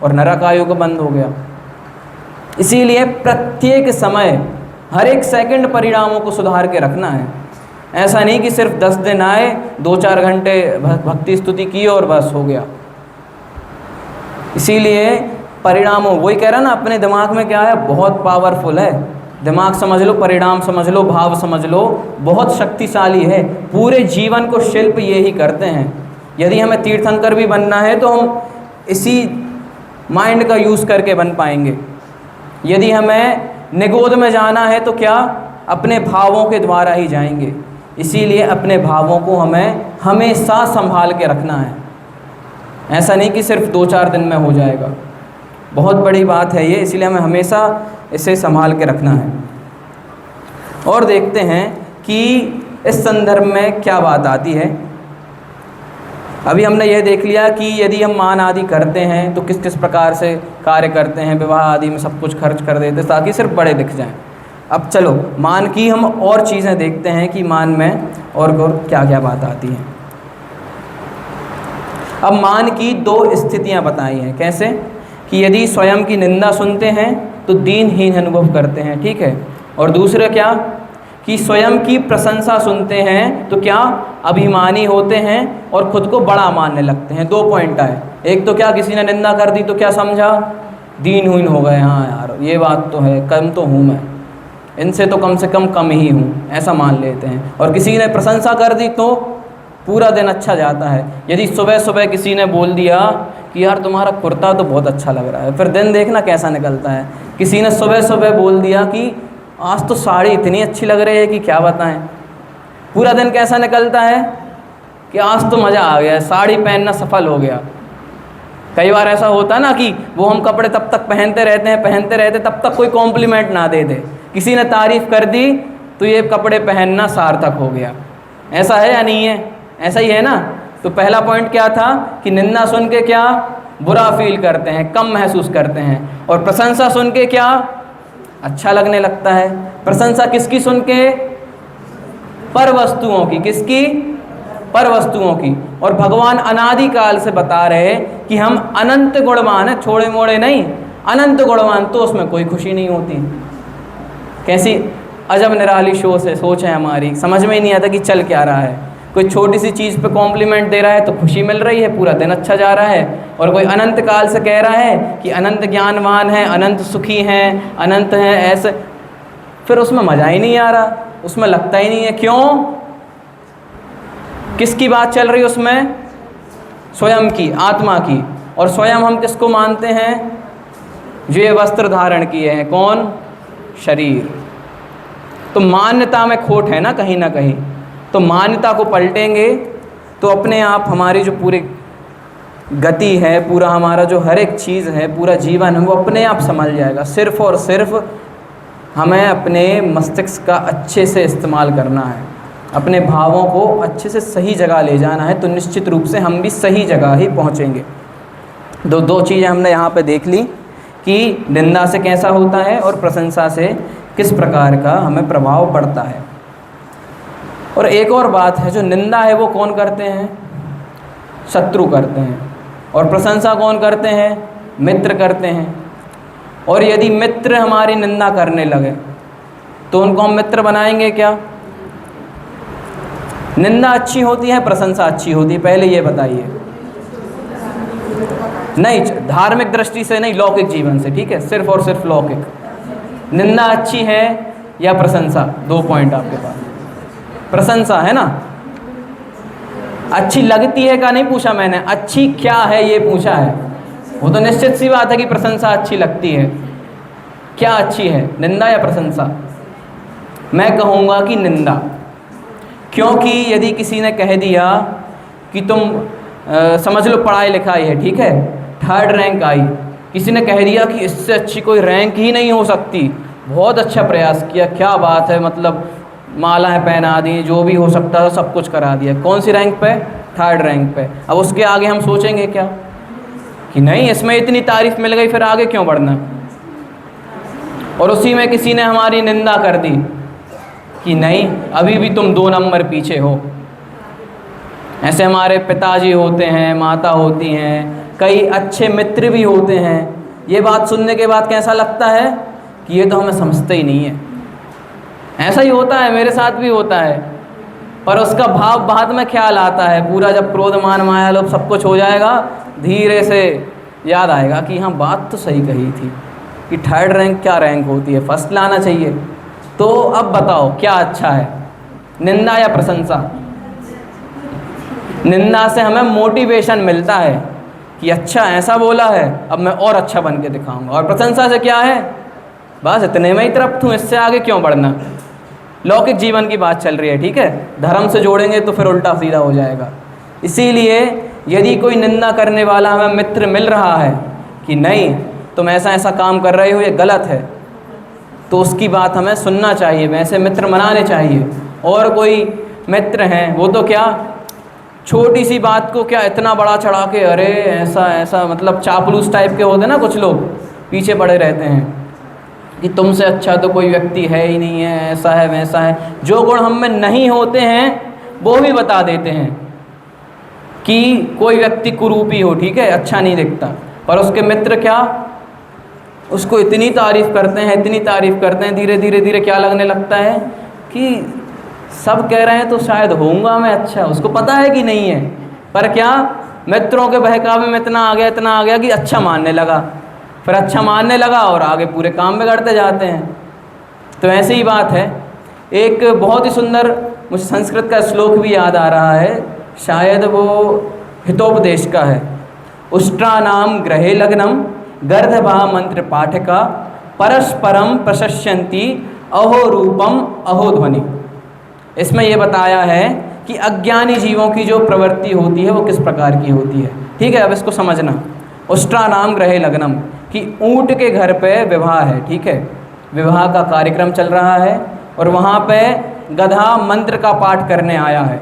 और नरक आयु का बंद हो गया। इसीलिए प्रत्येक समय हर एक सेकंड परिणामों को सुधार के रखना है। ऐसा नहीं कि सिर्फ 10 दिन आए, 2-4 घंटे भक्ति स्तुति की और बस हो गया। इसीलिए परिणामों, वही कह रहा ना, अपने दिमाग में क्या है, बहुत पावरफुल है दिमाग, समझ लो, परिणाम समझ लो, भाव समझ लो, बहुत शक्तिशाली है। पूरे जीवन को शिल्प ये ही करते हैं। यदि हमें तीर्थंकर भी बनना है तो हम इसी माइंड का यूज़ करके बन पाएंगे। यदि हमें निगोद में जाना है तो क्या, अपने भावों के द्वारा ही जाएंगे। इसीलिए अपने भावों को हमें हमेशा संभाल के रखना है। ऐसा नहीं कि सिर्फ 2-4 दिन में हो जाएगा, बहुत बड़ी बात है ये, इसीलिए हमें हमेशा इसे संभाल के रखना है। और देखते हैं कि इस संदर्भ में क्या बात आती है। अभी हमने ये देख लिया कि यदि हम मान आदि करते हैं तो किस किस प्रकार से कार्य करते हैं, विवाह आदि में सब कुछ खर्च कर देते ताकि सिर्फ बड़े दिख जाएं। अब चलो मान की हम और चीज़ें देखते हैं कि मान में और क्या क्या बात आती है। अब मान की 2 स्थितियां बताई हैं, कैसे कि यदि स्वयं की निंदा सुनते हैं तो दीनहीन अनुभव करते हैं, ठीक है। और दूसरा क्या कि स्वयं की प्रशंसा सुनते हैं तो क्या, अभिमानी होते हैं और खुद को बड़ा मानने लगते हैं। 2 पॉइंट आए। एक तो क्या, किसी ने निंदा कर दी तो क्या समझा, दीनहीन हो गए, हाँ यार ये बात तो है, कम तो हूँ मैं, इनसे तो कम से कम ही हूँ, ऐसा मान लेते हैं। और किसी ने प्रशंसा कर दी तो पूरा दिन अच्छा जाता है। यदि सुबह सुबह किसी ने बोल दिया कि यार तुम्हारा कुर्ता तो बहुत अच्छा लग रहा है, फिर दिन देखना कैसा निकलता है। किसी ने सुबह सुबह बोल दिया कि आज तो साड़ी इतनी अच्छी लग रही है कि क्या बताएं, पूरा दिन कैसा निकलता है कि आज तो मज़ा आ गया, साड़ी पहनना सफल हो गया। कई बार ऐसा होता है ना कि वो हम कपड़े तब तक पहनते रहते तब तक कोई कॉम्प्लीमेंट ना दे दे, किसी ने तारीफ़ कर दी तो ये कपड़े पहनना सार्थक हो गया। ऐसा है या नहीं है, ऐसा ही है ना। तो पहला पॉइंट क्या था कि निंदा सुन के क्या, बुरा फील करते हैं, कम महसूस करते हैं। और प्रशंसा सुन के क्या, अच्छा लगने लगता है। प्रशंसा किसकी सुन के, पर वस्तुओं की, किसकी, पर वस्तुओं की। और भगवान अनादि काल से बता रहे कि हम अनंत गुणवान है, छोड़े मोड़े नहीं, अनंत गुणवान, तो उसमें कोई खुशी नहीं होती। कैसी अजब निराली सोच है हमारी, समझ में ही नहीं आता कि चल क्या रहा है। कोई छोटी सी चीज़ पे कॉम्प्लीमेंट दे रहा है तो खुशी मिल रही है, पूरा दिन अच्छा जा रहा है। और कोई अनंत काल से कह रहा है कि अनंत ज्ञानवान है, अनंत सुखी हैं, अनंत हैं, ऐसे, फिर उसमें मज़ा ही नहीं आ रहा, उसमें लगता ही नहीं है। क्यों, किसकी बात चल रही है उसमें, स्वयं की, आत्मा की। और स्वयं हम किसको मानते हैं, जो ये वस्त्र धारण किए हैं, कौन, शरीर। तो मान्यता में खोट है ना कहीं। तो मान्यता को पलटेंगे तो अपने आप हमारी जो पूरी गति है, पूरा हमारा जो हर एक चीज़ है, पूरा जीवन है, वो अपने आप संभल जाएगा। सिर्फ़ और सिर्फ हमें अपने मस्तिष्क का अच्छे से इस्तेमाल करना है, अपने भावों को अच्छे से सही जगह ले जाना है, तो निश्चित रूप से हम भी सही जगह ही पहुँचेंगे। दो चीज़ें हमने यहाँ पे देख ली कि निंदा से कैसा होता है और प्रशंसा से किस प्रकार का हमें प्रभाव पड़ता है। और एक और बात है, जो निंदा है वो कौन करते हैं, शत्रु करते हैं। और प्रशंसा कौन करते हैं, मित्र करते हैं। और यदि मित्र हमारी निंदा करने लगे तो उनको हम मित्र बनाएंगे क्या। निंदा अच्छी होती है, प्रशंसा अच्छी होती है, पहले ये बताइए। नहीं, धार्मिक दृष्टि से नहीं, लौकिक जीवन से, ठीक है, सिर्फ और सिर्फ लौकिक। निंदा अच्छी है या प्रशंसा, 2 पॉइंट आपके पास। प्रशंसा है ना, अच्छी लगती है का नहीं पूछा मैंने, अच्छी क्या है ये पूछा है। वो तो निश्चित सी बात है कि प्रशंसा अच्छी लगती है। क्या अच्छी है, निंदा या प्रशंसा। मैं कहूँगा कि निंदा, क्योंकि यदि किसी ने कह दिया कि तुम समझ लो पढ़ाई लिखाई है, ठीक है, 3rd रैंक आई, किसी ने कह दिया कि इससे अच्छी कोई रैंक ही नहीं हो सकती, बहुत अच्छा प्रयास किया, क्या बात है, मतलब मालाएं पहना दी, जो भी हो सकता था सब कुछ करा दिया। कौन सी रैंक पे? 3rd रैंक पे। अब उसके आगे हम सोचेंगे क्या कि नहीं इसमें इतनी तारीफ मिल गई, फिर आगे क्यों बढ़ना। और उसी में किसी ने हमारी निंदा कर दी कि नहीं अभी भी तुम 2 नंबर पीछे हो। ऐसे हमारे पिताजी होते हैं, माता होती हैं, कई अच्छे मित्र भी होते हैं। ये बात सुनने के बाद कैसा लगता है कि ये तो हमें समझते ही नहीं है। ऐसा ही होता है, मेरे साथ भी होता है। पर उसका भाव बाद में ख्याल आता है, पूरा जब क्रोध मान माया लोभ सब कुछ हो जाएगा, धीरे से याद आएगा कि हाँ बात तो सही कही थी कि 3rd रैंक क्या रैंक होती है, 1st लाना चाहिए। तो अब बताओ क्या अच्छा है, निंदा या प्रशंसा? निंदा से हमें मोटिवेशन मिलता है कि अच्छा ऐसा बोला है, अब मैं और अच्छा बन के दिखाऊंगा। और प्रशंसा से क्या है, बस इतने में ही तृप्त हूँ, इससे आगे क्यों बढ़ना। लौकिक जीवन की बात चल रही है, ठीक है। धर्म से जोड़ेंगे तो फिर उल्टा सीधा हो जाएगा। इसीलिए यदि कोई निंदा करने वाला हमें मित्र मिल रहा है कि नहीं तुम ऐसा ऐसा काम कर रहे हो, ये गलत है, तो उसकी बात हमें सुनना चाहिए, वैसे मित्र मनाने चाहिए। और कोई मित्र हैं वो तो क्या छोटी सी बात को क्या इतना बड़ा चढ़ा के, अरे ऐसा ऐसा, मतलब चापलूस टाइप के होते ना कुछ लोग, पीछे पड़े रहते हैं कि तुमसे अच्छा तो कोई व्यक्ति है ही नहीं है, ऐसा है वैसा है। जो गुण हम में नहीं होते हैं वो भी बता देते हैं कि कोई व्यक्ति कुरूपी हो, ठीक है, अच्छा नहीं दिखता, पर उसके मित्र क्या उसको इतनी तारीफ़ करते हैं, इतनी तारीफ़ करते हैं, धीरे धीरे धीरे क्या लगने लगता है कि सब कह रहे हैं तो शायद होऊंगा मैं अच्छा। उसको पता है कि नहीं है, पर क्या मित्रों के बहकावे में इतना आ गया कि अच्छा मानने लगा, फिर अच्छा मानने लगा और आगे पूरे काम बिगड़ते जाते हैं। तो ऐसी ही बात है। एक बहुत ही सुंदर मुझे संस्कृत का श्लोक भी याद आ रहा है, शायद वो हितोपदेश का है। उष्ट्राणाम ग्रहे लग्नम गर्दभा मंत्र पाठका परस्परम प्रशस्यन्ति अहो रूपम अहो ध्वनि। इसमें यह बताया है कि अज्ञानी जीवों की जो प्रवृत्ति होती है वो किस प्रकार की होती है, ठीक है। अब इसको समझना। उष्ट्राणाम ग्रहे लग्नम कि ऊँट के घर पे विवाह है, ठीक है, विवाह का कार्यक्रम चल रहा है और वहाँ पे गधा मंत्र का पाठ करने आया है,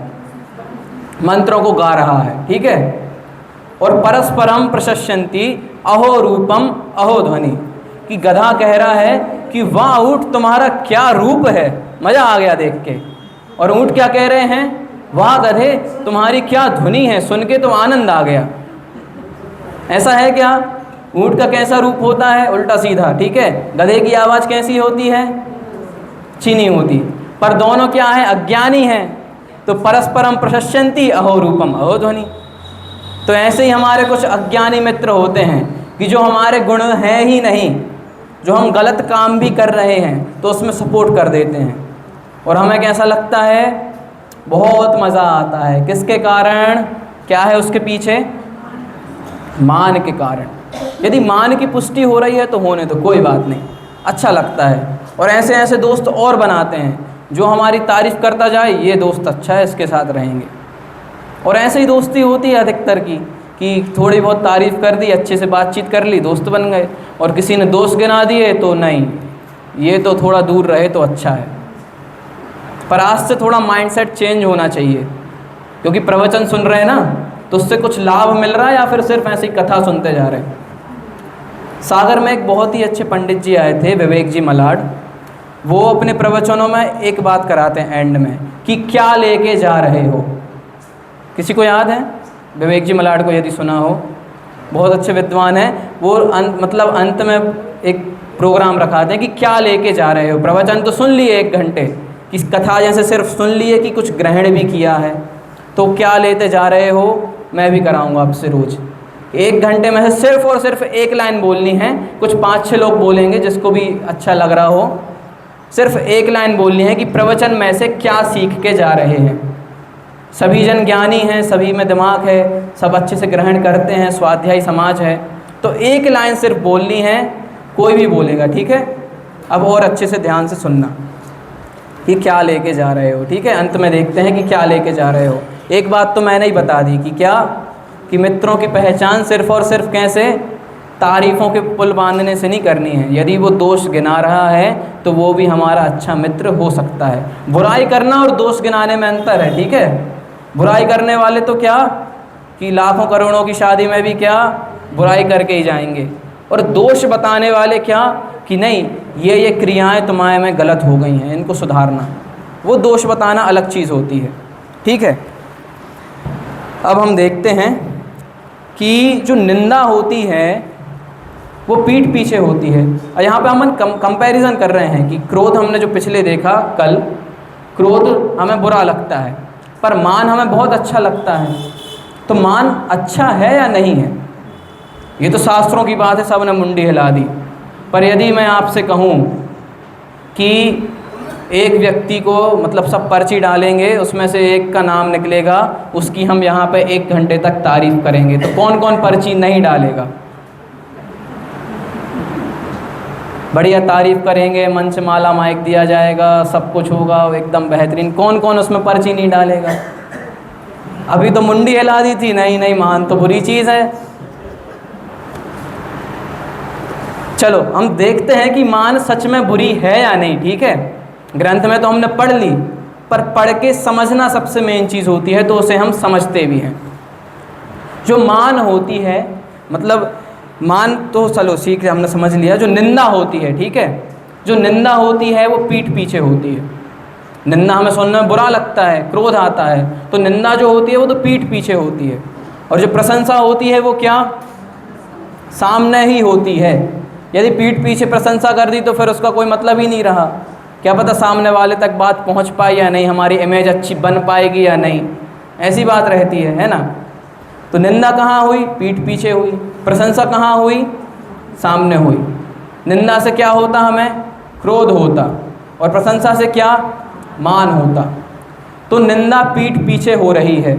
मंत्रों को गा रहा है, ठीक है। और परस्परम प्रशस्यन्ति अहो रूपम अहो ध्वनि कि गधा कह रहा है कि वाह ऊँट तुम्हारा क्या रूप है, मज़ा आ गया देख के। और ऊँट क्या कह रहे हैं, वाह गधे तुम्हारी क्या ध्वनि है, सुन के तो आनंद आ गया। ऐसा है क्या? ऊँट का कैसा रूप होता है, उल्टा सीधा, ठीक है। गधे की आवाज़ कैसी होती है, चीनी होती। पर दोनों क्या है, अज्ञानी हैं। तो परस्परम प्रशस्यन्ति अहो रूपम अहो ध्वनि। तो ऐसे ही हमारे कुछ अज्ञानी मित्र होते हैं कि जो हमारे गुण हैं ही नहीं, जो हम गलत काम भी कर रहे हैं तो उसमें सपोर्ट कर देते हैं और हमें कैसा लगता है, बहुत मज़ा आता है। किसके कारण, क्या है उसके पीछे, मान के कारण। यदि मान की पुष्टि हो रही है तो होने तो कोई बात नहीं, अच्छा लगता है। और ऐसे ऐसे दोस्त और बनाते हैं जो हमारी तारीफ़ करता जाए, ये दोस्त अच्छा है इसके साथ रहेंगे। और ऐसे ही दोस्ती होती है अधिकतर की कि थोड़ी बहुत तारीफ़ कर दी, अच्छे से बातचीत कर ली, दोस्त बन गए। और किसी ने दोस्त गिना दिए तो नहीं, ये तो थोड़ा दूर रहे तो अच्छा है। पर आज से थोड़ा माइंडसेट चेंज होना चाहिए, क्योंकि प्रवचन सुन रहे हैं ना, तो उससे कुछ लाभ मिल रहा है या फिर सिर्फ ऐसी कथा सुनते जा रहे हैं। सागर में एक बहुत ही अच्छे पंडित जी आए थे, विवेक जी मलाड। वो अपने प्रवचनों में एक बात कराते हैं एंड में कि क्या लेके जा रहे हो। किसी को याद है विवेक जी मलाड को? यदि सुना हो, बहुत अच्छे विद्वान हैं वो। अंत में एक प्रोग्राम रखाते हैं कि क्या लेके जा रहे हो। प्रवचन तो सुन लिए 1 घंटे की कथा, जैसे सिर्फ सुन लिए कि कुछ ग्रहण भी किया है, तो क्या लेते जा रहे हो मैं भी कराऊंगा आपसे रोज़। 1 घंटे में से सिर्फ और सिर्फ 1 लाइन बोलनी है। कुछ 5-6 लोग बोलेंगे जिसको भी अच्छा लग रहा हो, सिर्फ 1 लाइन बोलनी है कि प्रवचन में से क्या सीख के जा रहे हैं। सभी जन ज्ञानी हैं, सभी में दिमाग है, सब अच्छे से ग्रहण करते हैं, स्वाध्यायी समाज है, तो 1 लाइन सिर्फ बोलनी है, कोई भी बोलेगा, ठीक है। अब और अच्छे से ध्यान से सुनना कि क्या लेके जा रहे हो, ठीक है। अंत में देखते हैं कि क्या लेके जा रहे हो। एक बात तो मैंने ही बता दी कि क्या, कि मित्रों की पहचान सिर्फ और सिर्फ कैसे, तारीफ़ों के पुल बांधने से नहीं करनी है। यदि वो दोष गिना रहा है तो वो भी हमारा अच्छा मित्र हो सकता है। बुराई करना और दोष गिनाने में अंतर है, ठीक है। बुराई करने वाले तो क्या कि लाखों करोड़ों की शादी में भी क्या बुराई करके ही जाएंगे, और दोष बताने वाले क्या कि नहीं ये क्रियाएं तुम्हारे में गलत हो गई हैं, इनको सुधारना। वो दोष बताना अलग चीज़ होती है, ठीक है। अब हम देखते हैं कि जो निंदा होती है वो पीठ पीछे होती है। और यहाँ पे हम कंपैरिजन कर रहे हैं कि क्रोध हमने जो पिछले देखा कल, क्रोध हमें बुरा लगता है पर मान हमें बहुत अच्छा लगता है। तो मान अच्छा है या नहीं है, ये तो शास्त्रों की बात है, सब ने मुंडी हिला दी। पर यदि मैं आपसे कहूँ कि एक व्यक्ति को मतलब सब पर्ची डालेंगे, उसमें से एक का नाम निकलेगा, उसकी हम यहाँ पे 1 घंटे तक तारीफ़ करेंगे, तो कौन कौन पर्ची नहीं डालेगा? बढ़िया तारीफ़ करेंगे, मंच माला माइक दिया जाएगा, सब कुछ होगा एकदम बेहतरीन, कौन कौन उसमें पर्ची नहीं डालेगा? अभी तो मुंडी हिला दी थी, नहीं नहीं मान तो बुरी चीज़ है। चलो हम देखते हैं कि मान सच में बुरी है या नहीं, ठीक है। ग्रंथ में तो हमने पढ़ ली, पर पढ़ के समझना सबसे मेन चीज़ होती है, तो उसे हम समझते भी हैं। जो मान होती है, मतलब मान तो चलो सीख हमने समझ लिया। जो निंदा होती है, ठीक है, जो निंदा होती है वो पीठ पीछे होती है। निंदा हमें सुनने में बुरा लगता है, क्रोध आता है, तो निंदा जो होती है वो तो पीठ पीछे होती है। और जो प्रशंसा होती है वो क्या सामने ही होती है। यदि पीठ पीछे प्रशंसा कर दी तो फिर उसका कोई मतलब ही नहीं रहा। क्या पता सामने वाले तक बात पहुंच पाए या नहीं, हमारी इमेज अच्छी बन पाएगी या नहीं, ऐसी बात रहती है ना। तो निंदा कहाँ हुई? पीठ पीछे हुई। प्रशंसा कहाँ हुई? सामने हुई। निंदा से क्या होता? हमें क्रोध होता, और प्रशंसा से क्या? मान होता। तो निंदा पीठ पीछे हो रही है।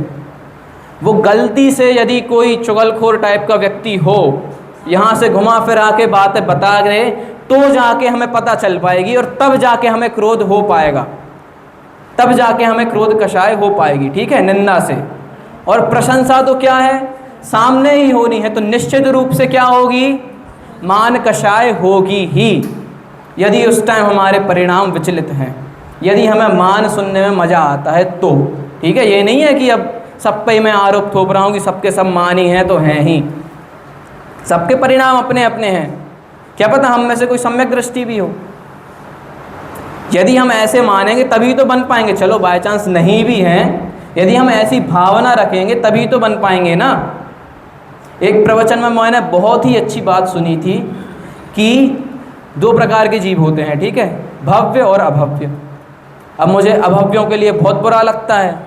वो गलती से यदि कोई चुगलखोर टाइप का व्यक्ति हो, यहाँ से घुमा फिरा के बातें बता गए, तो जाके हमें पता चल पाएगी, और तब जाके हमें क्रोध हो पाएगा, तब जाके हमें क्रोध कषाय हो पाएगी, ठीक है, निंदा से। और प्रशंसा तो क्या है? सामने ही होनी है, तो निश्चित रूप से क्या होगी? मान कषाय होगी ही, यदि उस टाइम हमारे परिणाम विचलित हैं। यदि हमें मान सुनने में मज़ा आता है तो, ठीक है। ये नहीं है कि अब सब पे मैं आरोप थोप रहा हूँ कि सबके सब मान ही हैं, तो हैं ही। सबके परिणाम अपने अपने हैं। क्या पता हम में से कोई सम्यक दृष्टि भी हो। यदि हम ऐसे मानेंगे तभी तो बन पाएंगे। चलो बाय चांस नहीं भी हैं, यदि हम ऐसी भावना रखेंगे तभी तो बन पाएंगे ना। एक प्रवचन में मैंने बहुत ही अच्छी बात सुनी थी कि 2 प्रकार के जीव होते हैं, ठीक है, भव्य और अभव्य। अब मुझे अभव्यों के लिए बहुत बुरा लगता है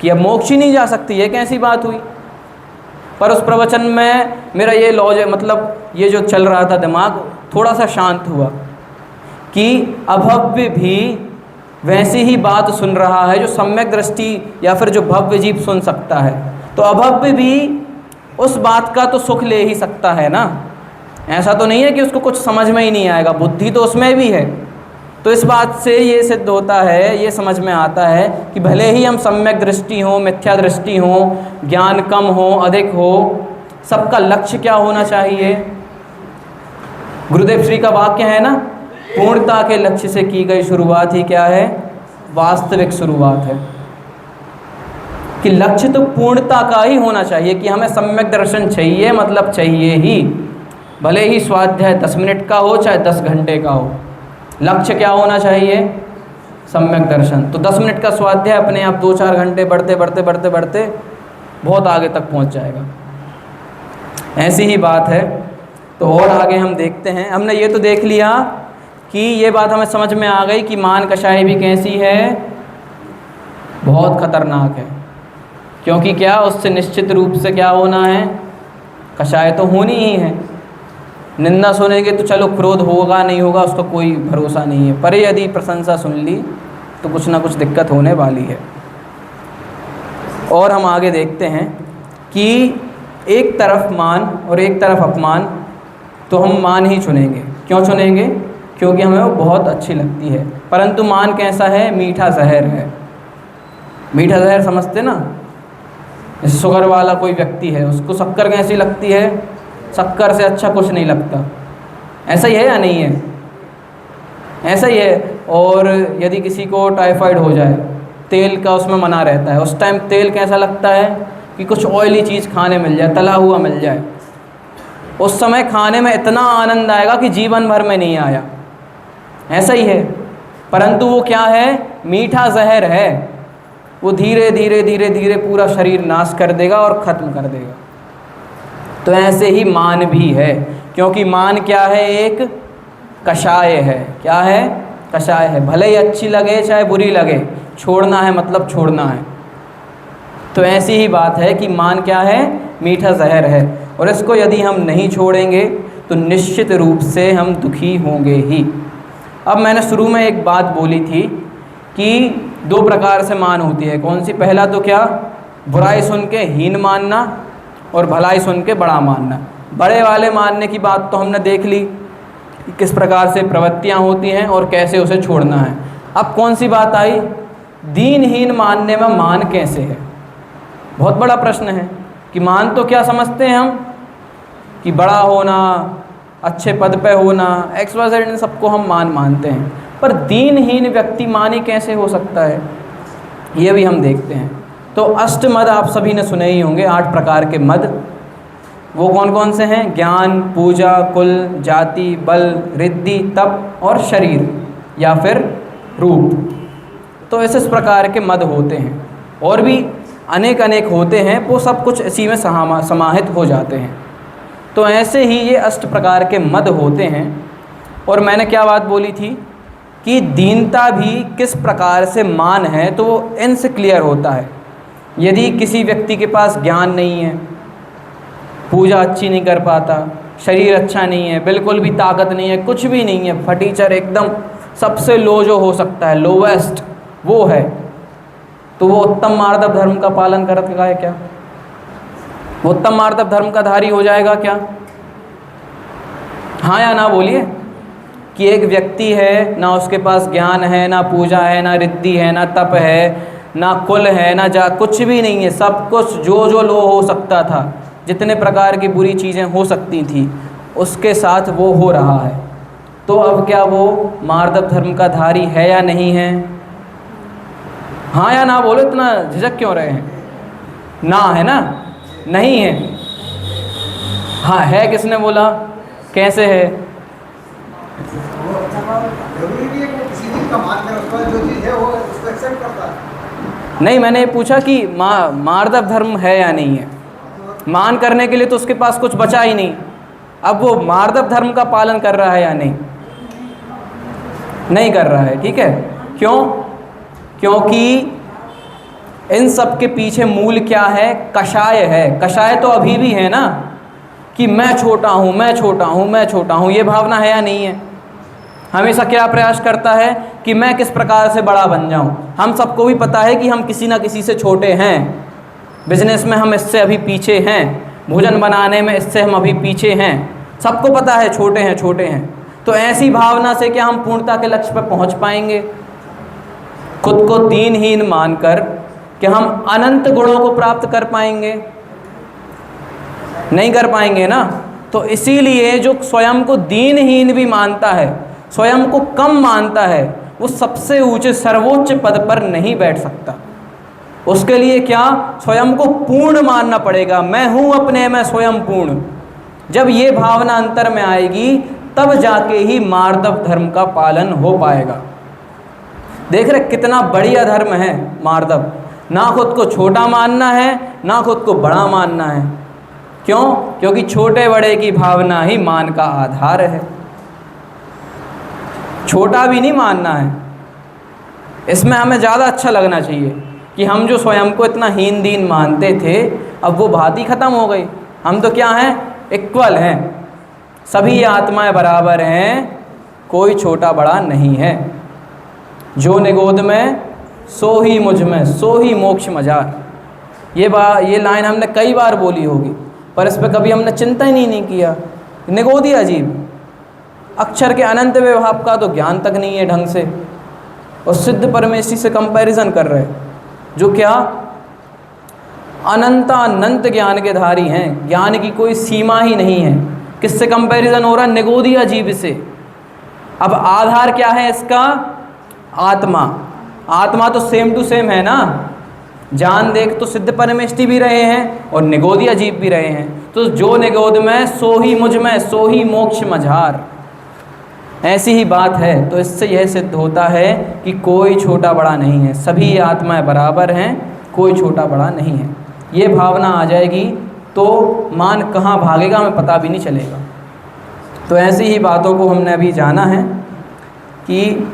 कि अब मोक्ष ही नहीं जा सकती, ये कैसी बात हुई। पर उस प्रवचन में मेरा ये लॉजिक, मतलब ये जो चल रहा था दिमाग, थोड़ा सा शांत हुआ कि अभव्य भी वैसी ही बात सुन रहा है जो सम्यक दृष्टि या फिर जो भव्य जीव सुन सकता है। तो अभव्य भी उस बात का तो सुख ले ही सकता है ना। ऐसा तो नहीं है कि उसको कुछ समझ में ही नहीं आएगा, बुद्धि तो उसमें भी है। तो इस बात से ये सिद्ध होता है, ये समझ में आता है कि भले ही हम सम्यक दृष्टि हो, मिथ्या दृष्टि हो, ज्ञान कम हो अधिक हो, सबका लक्ष्य क्या होना चाहिए? गुरुदेव श्री का वाक्य है ना, पूर्णता के लक्ष्य से की गई शुरुआत ही क्या है? वास्तविक शुरुआत है। कि लक्ष्य तो पूर्णता का ही होना चाहिए, कि हमें सम्यक दर्शन चाहिए, मतलब चाहिए ही, भले ही स्वाध्याय 10 मिनट का हो चाहे 10 घंटे का हो। लक्ष्य क्या होना चाहिए? सम्यक दर्शन। तो 10 मिनट का स्वाध्याय अपने आप 2-4 घंटे बढ़ते बढ़ते बढ़ते बढ़ते बहुत आगे तक पहुंच जाएगा। ऐसी ही बात है। तो और आगे हम देखते हैं। हमने ये तो देख लिया कि ये बात हमें समझ में आ गई कि मान कषाय भी कैसी है? बहुत खतरनाक है। क्योंकि क्या, उससे निश्चित रूप से क्या होना है? कषाय तो होनी ही है। निंदा सुनेंगे तो चलो क्रोध होगा नहीं होगा उसका कोई भरोसा नहीं है, पर यदि प्रशंसा सुन ली तो कुछ ना कुछ दिक्कत होने वाली है। और हम आगे देखते हैं कि एक तरफ मान और एक तरफ अपमान, तो हम मान ही चुनेंगे। क्यों चुनेंगे? क्योंकि हमें वो बहुत अच्छी लगती है। परंतु मान कैसा है? मीठा जहर है। मीठा जहर समझते ना? जैसे शुगर वाला कोई व्यक्ति है, उसको शक्कर कैसी लगती है? शक्कर से अच्छा कुछ नहीं लगता। ऐसा ही है या नहीं है? ऐसा ही है। और यदि किसी को टाइफाइड हो जाए, तेल का उसमें मना रहता है, उस टाइम तेल कैसा लगता है कि कुछ ऑयली चीज़ खाने मिल जाए, तला हुआ मिल जाए, उस समय खाने में इतना आनंद आएगा कि जीवन भर में नहीं आया। ऐसा ही है। परंतु वो क्या है? मीठा जहर है। वो धीरे धीरे धीरे धीरे पूरा शरीर नाश कर देगा और ख़त्म कर देगा। तो ऐसे ही मान भी है, क्योंकि मान क्या है? एक कषाय है। क्या है? कषाय है। भले ही अच्छी लगे चाहे बुरी लगे, छोड़ना है मतलब छोड़ना है। तो ऐसी ही बात है कि मान क्या है? मीठा जहर है, और इसको यदि हम नहीं छोड़ेंगे तो निश्चित रूप से हम दुखी होंगे ही। अब मैंने शुरू में एक बात बोली थी कि दो प्रकार से मान होती है। कौन सी? पहला तो क्या? बुराई सुन के हीन मानना, और भलाई सुन के बड़ा मानना। बड़े वाले मानने की बात तो हमने देख ली, किस प्रकार से प्रवृत्तियाँ होती हैं और कैसे उसे छोड़ना है। अब कौन सी बात आई? दीनहीन मानने में मान कैसे है? बहुत बड़ा प्रश्न है कि मान तो क्या समझते हैं हम कि बड़ा होना, अच्छे पद पे होना, XYZ, इन सबको हम मान मानते हैं, पर दीनहीन व्यक्ति मानी कैसे हो सकता है, ये भी हम देखते हैं। तो अष्टमद आप सभी ने सुने ही होंगे, 8 प्रकार के मद। वो कौन कौन से हैं? ज्ञान, पूजा, कुल, जाति, बल, रिद्धि, तप और शरीर या फिर रूप। तो इस प्रकार के मद होते हैं, और भी अनेक अनेक होते हैं, वो सब कुछ इसी में समाहित हो जाते हैं। तो ऐसे ही ये 8 प्रकार के मद होते हैं। और मैंने क्या बात बोली थी कि दीनता भी किस प्रकार से मान है, तो वो इनसे क्लियर होता है। यदि किसी व्यक्ति के पास ज्ञान नहीं है, पूजा अच्छी नहीं कर पाता, शरीर अच्छा नहीं है, बिल्कुल भी ताकत नहीं है, कुछ भी नहीं है, फटीचर एकदम, सबसे लो जो हो सकता है, लोवेस्ट वो है, तो वो उत्तम मार्दव धर्म का पालन करता है क्या? वो उत्तम मार्दव धर्म का धारी हो जाएगा क्या? हाँ या ना बोलिए। कि एक व्यक्ति है, ना उसके पास ज्ञान है, ना पूजा है, ना रिद्धि है, ना तप है, ना कुल है, ना जा, कुछ भी नहीं है, सब कुछ जो लो हो सकता था, जितने प्रकार की बुरी चीज़ें हो सकती थी, उसके साथ वो हो रहा है, तो अब क्या वो मार्दव धर्म का धारी है या नहीं है? हाँ या ना बोलो, इतना झिझक क्यों रहे हैं? ना है ना? नहीं है। हाँ है, किसने बोला? कैसे है? जरूरी नहीं है कि किसी चीज का मान कर उसका जो चीज है वो उसको एक्सेप्ट करता है। नहीं, मैंने पूछा कि मार्दव धर्म है या नहीं है। मान करने के लिए तो उसके पास कुछ बचा ही नहीं। अब वो मार्दव धर्म का पालन कर रहा है या नहीं? नहीं कर रहा है। ठीक है, क्यों? क्योंकि इन सब के पीछे मूल क्या है? कषाय है। कषाय तो अभी भी है ना, कि मैं छोटा हूँ, मैं छोटा हूँ, मैं छोटा हूँ, ये भावना है या नहीं है? हमेशा क्या प्रयास करता है कि मैं किस प्रकार से बड़ा बन जाऊँ। हम सबको भी पता है कि हम किसी ना किसी से छोटे हैं, बिजनेस में हम इससे अभी पीछे हैं, भोजन बनाने में इससे हम अभी पीछे हैं, सबको पता है छोटे हैं, छोटे हैं। तो ऐसी भावना से क्या हम पूर्णता के लक्ष्य पर पहुँच पाएंगे? खुद को दीनहीन मानकर क्या हम अनंत गुणों को प्राप्त कर पाएंगे? नहीं कर पाएंगे ना। तो इसीलिए जो स्वयं को दीनहीन भी मानता है, स्वयं को कम मानता है, वो सबसे ऊंचे सर्वोच्च पद पर नहीं बैठ सकता। उसके लिए क्या? स्वयं को पूर्ण मानना पड़ेगा। मैं हूँ अपने में स्वयं पूर्ण। जब ये भावना अंतर में आएगी, तब जाके ही मार्दव धर्म का पालन हो पाएगा। देख रहे कितना बढ़िया धर्म है मार्दव। ना खुद को छोटा मानना है, ना खुद को बड़ा मानना है। क्यों? क्योंकि छोटे बड़े की भावना ही मान का आधार है। छोटा भी नहीं मानना है। इसमें हमें ज़्यादा अच्छा लगना चाहिए कि हम जो स्वयं को इतना हीन दीन मानते थे, अब वो बात ही ख़त्म हो गई। हम तो क्या हैं? इक्वल हैं। सभी आत्माएं बराबर हैं, कोई छोटा बड़ा नहीं है। जो निगोद में सो ही मुझ में, सो ही मोक्ष मजार। ये लाइन हमने कई बार बोली होगी, पर इस पर कभी हमने चिंता ही नहीं किया। निगोद ही अजीब, अक्षर के अनंत विभाव का तो ज्ञान तक नहीं है ढंग से, और सिद्ध परमेश्वरी से कंपैरिजन कर रहे, जो क्या अनंतानंत ज्ञान के धारी हैं, ज्ञान की कोई सीमा ही नहीं है। किससे कंपैरिजन हो रहा है? निगोदिया जीव से। अब आधार क्या है इसका? आत्मा। आत्मा तो सेम टू सेम है ना, जान देख तो सिद्ध परमेष्टि भी रहे हैं और निगोदिया जीव भी रहे हैं। तो जो निगोद में सो ही मुझ में, सो ही मोक्ष मझार, ऐसी ही बात है। तो इससे यह सिद्ध होता है कि कोई छोटा बड़ा नहीं है, सभी आत्माएं बराबर हैं, कोई छोटा बड़ा नहीं है। ये भावना आ जाएगी तो मान कहाँ भागेगा हमें पता भी नहीं चलेगा। तो ऐसी ही बातों को हमने अभी जाना है कि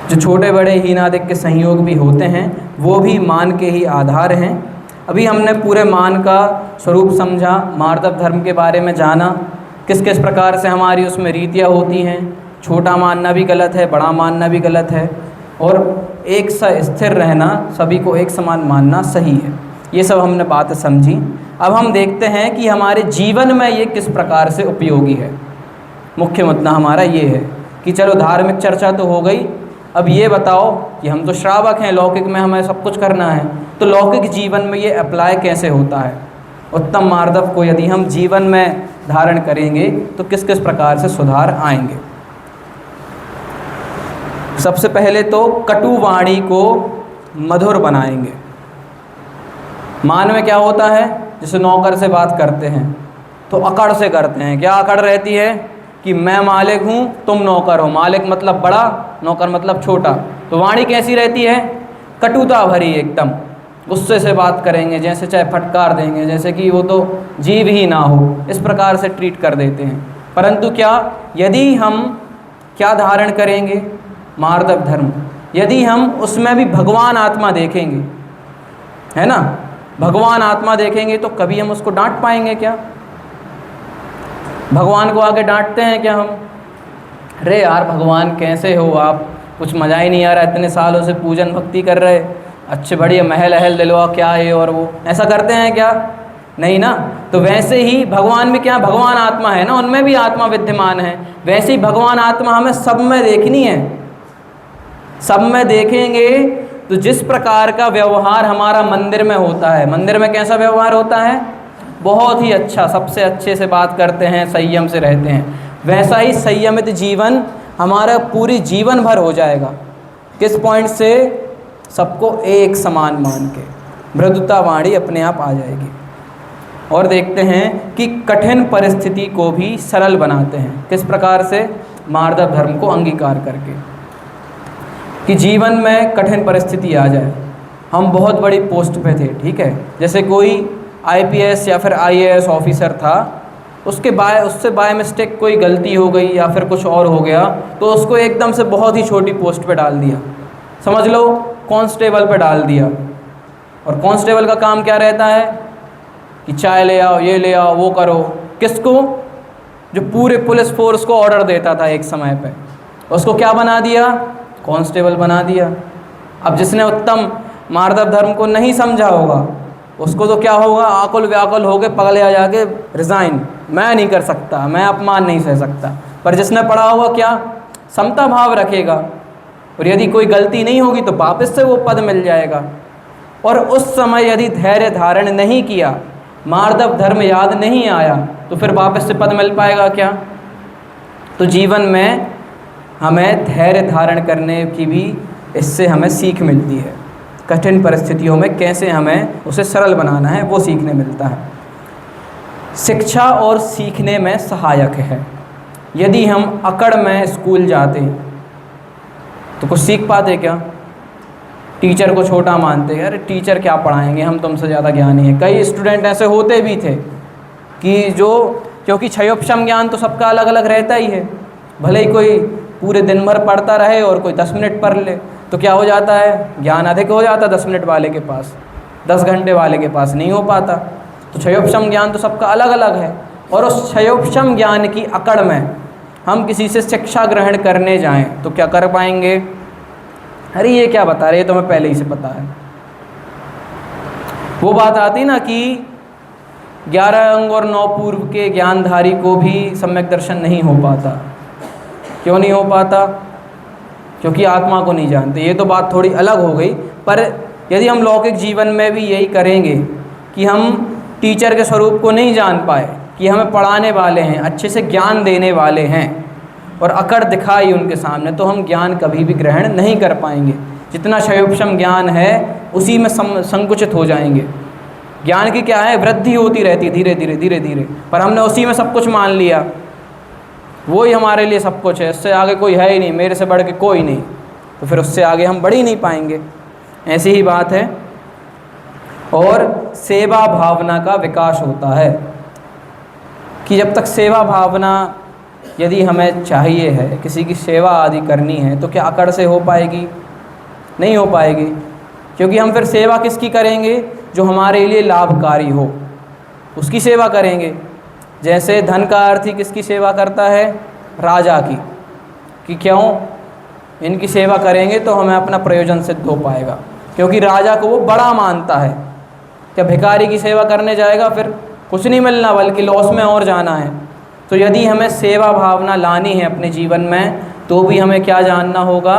जो छोटे बड़े हीनादिक के संयोग भी होते हैं वो भी मान के ही आधार हैं। अभी हमने पूरे मान का स्वरूप समझा, मार्दव धर्म के बारे में जाना, किस किस प्रकार से हमारी उसमें रीतियाँ होती हैं। छोटा मानना भी गलत है, बड़ा मानना भी गलत है, और एक सा स्थिर रहना, सभी को एक समान मानना सही है। ये सब हमने बात समझी। अब हम देखते हैं कि हमारे जीवन में ये किस प्रकार से उपयोगी है। मुख्य मुद्दा हमारा ये है कि चलो धार्मिक चर्चा तो हो गई, अब ये बताओ कि हम तो श्रावक हैं, लौकिक में हमें सब कुछ करना है, तो लौकिक जीवन में ये अप्लाई कैसे होता है। उत्तम मार्दव को यदि हम जीवन में धारण करेंगे तो किस किस प्रकार से सुधार आएंगे। सबसे पहले तो कटु वाणी को मधुर बनाएंगे। मान में क्या होता है, जैसे नौकर से बात करते हैं तो अकड़ से करते हैं। क्या अकड़ रहती है कि मैं मालिक हूँ, तुम नौकर हो। मालिक मतलब बड़ा, नौकर मतलब छोटा। तो वाणी कैसी रहती है? कटुता भरी, एकदम गुस्से से बात करेंगे, जैसे चाहे फटकार देंगे, जैसे कि वो तो जीव ही ना हो, इस प्रकार से ट्रीट कर देते हैं। परंतु क्या, यदि हम क्या धारण करेंगे? मार्दव धर्म। यदि हम उसमें भी भगवान आत्मा देखेंगे, है ना, भगवान आत्मा देखेंगे, तो कभी हम उसको डांट पाएंगे क्या? भगवान को आके डांटते हैं क्या हम? अरे यार भगवान कैसे हो आप, कुछ मज़ा ही नहीं आ रहा, इतने सालों से पूजन भक्ति कर रहे, अच्छे बढ़िया महल अहल दिलवा, क्या है और वो, ऐसा करते हैं क्या? नहीं ना। तो वैसे ही भगवान में क्या, भगवान आत्मा है ना, उनमें भी आत्मा विद्यमान है। वैसे ही भगवान आत्मा हमें सब में देखनी है। सब में देखेंगे तो जिस प्रकार का व्यवहार हमारा मंदिर में होता है, मंदिर में कैसा व्यवहार होता है? बहुत ही अच्छा, सबसे अच्छे से बात करते हैं, संयम से रहते हैं। वैसा ही संयमित जीवन हमारा पूरी जीवन भर हो जाएगा। किस पॉइंट से? सबको एक समान मान के मृदुता वाणी अपने आप आ जाएगी। और देखते हैं कि कठिन परिस्थिति को भी सरल बनाते हैं। किस प्रकार से? मार्दव धर्म को अंगीकार करके, कि जीवन में कठिन परिस्थिति आ जाए। हम बहुत बड़ी पोस्ट पे थे, ठीक है, जैसे कोई IPS या फिर IAS ऑफिसर था, उससे बाय मिस्टेक कोई गलती हो गई या फिर कुछ और हो गया, तो उसको एकदम से बहुत ही छोटी पोस्ट पे डाल दिया, समझ लो कांस्टेबल पे डाल दिया। और कांस्टेबल का काम क्या रहता है कि चाय ले आओ, ये ले आओ, वो करो। किसको? जो पूरे पुलिस फोर्स को ऑर्डर देता था एक समय पे, उसको क्या बना दिया? कांस्टेबल बना दिया। अब जिसने उत्तम मार्दव धर्म को नहीं समझा होगा, उसको तो क्या होगा, आकुल व्याकुल होकर पगले जाके रिज़ाइन, मैं नहीं कर सकता, मैं अपमान नहीं सह सकता। पर जिसने पढ़ा होगा क्या, समता भाव रखेगा, और यदि कोई गलती नहीं होगी तो वापस से वो पद मिल जाएगा। और उस समय यदि धैर्य धारण नहीं किया, मार्दव धर्म याद नहीं आया, तो फिर वापस से पद मिल पाएगा क्या? तो जीवन में हमें धैर्य धारण करने की भी इससे हमें सीख मिलती है। कठिन परिस्थितियों में कैसे हमें उसे सरल बनाना है वो सीखने मिलता है। शिक्षा और सीखने में सहायक है। यदि हम अकड़ में स्कूल जाते तो कुछ सीख पाते क्या? टीचर को छोटा मानते, अरे टीचर क्या पढ़ाएंगे, हम तुमसे ज़्यादा ज्ञानी हैं। कई स्टूडेंट ऐसे होते भी थे कि जो, क्योंकि क्षयोपशम ज्ञान तो सबका अलग अलग रहता ही है, भले ही कोई पूरे दिन भर पढ़ता रहे और कोई 10 मिनट पढ़ ले, तो क्या हो जाता है, ज्ञान अधिक हो जाता 10 मिनट वाले के पास, 10 घंटे वाले के पास नहीं हो पाता। तो क्षयोपशम ज्ञान तो सबका अलग अलग है। और उस क्षयोपशम ज्ञान की अकड़ में हम किसी से शिक्षा ग्रहण करने जाएं तो क्या कर पाएंगे? अरे ये क्या बता रहे, ये तो हमें पहले ही से पता है। वो बात आती ना कि 11 अंग और 9 पूर्व के ज्ञानधारी को भी सम्यक दर्शन नहीं हो पाता। क्यों नहीं हो पाता? क्योंकि आत्मा को नहीं जानते। ये तो बात थोड़ी अलग हो गई, पर यदि हम लौकिक जीवन में भी यही करेंगे कि हम टीचर के स्वरूप को नहीं जान पाए कि हमें पढ़ाने वाले हैं, अच्छे से ज्ञान देने वाले हैं, और अकड़ दिखाई उनके सामने, तो हम ज्ञान कभी भी ग्रहण नहीं कर पाएंगे। जितना क्षयोपशम ज्ञान है उसी में संकुचित हो जाएंगे। ज्ञान की क्या है, वृद्धि होती रहती धीरे धीरे धीरे धीरे, पर हमने उसी में सब कुछ मान लिया, वो ही हमारे लिए सब कुछ है, इससे आगे कोई है ही नहीं, मेरे से बढ़ के कोई नहीं, तो फिर उससे आगे हम बढ़ ही नहीं पाएंगे। ऐसी ही बात है। और सेवा भावना का विकास होता है कि जब तक सेवा भावना यदि हमें चाहिए है, किसी की सेवा आदि करनी है, तो क्या अकड़ से हो पाएगी? नहीं हो पाएगी, क्योंकि हम फिर सेवा किसकी करेंगे? जो हमारे लिए लाभकारी हो, उसकी सेवा करेंगे। जैसे धन का अर्थी किसकी सेवा करता है? राजा की। कि क्यों? इनकी सेवा करेंगे तो हमें अपना प्रयोजन सिद्ध हो पाएगा, क्योंकि राजा को वो बड़ा मानता है। क्या भिखारी की सेवा करने जाएगा फिर कुछ नहीं मिलना, बल्कि लॉस में और जाना है। तो यदि हमें सेवा भावना लानी है अपने जीवन में, तो भी हमें क्या जानना होगा?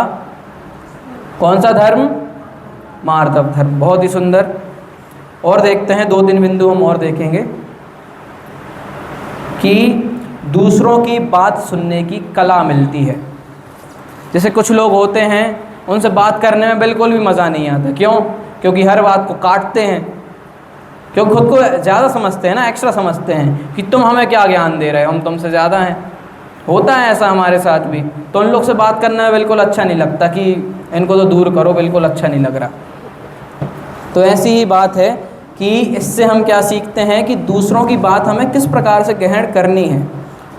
कौन सा धर्म? मार्दव धर्म। बहुत ही सुंदर। और देखते हैं, 2-3 बिंदु हम और देखेंगे कि दूसरों की बात सुनने की कला मिलती है। जैसे कुछ लोग होते हैं, उनसे बात करने में बिल्कुल भी मज़ा नहीं आता। क्यों? क्योंकि हर बात को काटते हैं, क्योंकि खुद को ज़्यादा समझते हैं ना, एक्स्ट्रा समझते हैं कि तुम हमें क्या ज्ञान दे रहे हो, हम तुमसे ज़्यादा हैं। होता है ऐसा हमारे साथ भी। तो उन लोग से बात करने में बिल्कुल अच्छा नहीं लगता कि इनको तो दूर करो, बिल्कुल अच्छा नहीं लग रहा। तो ऐसी ही बात है कि इससे हम क्या सीखते हैं कि दूसरों की बात हमें किस प्रकार से ग्रहण करनी है।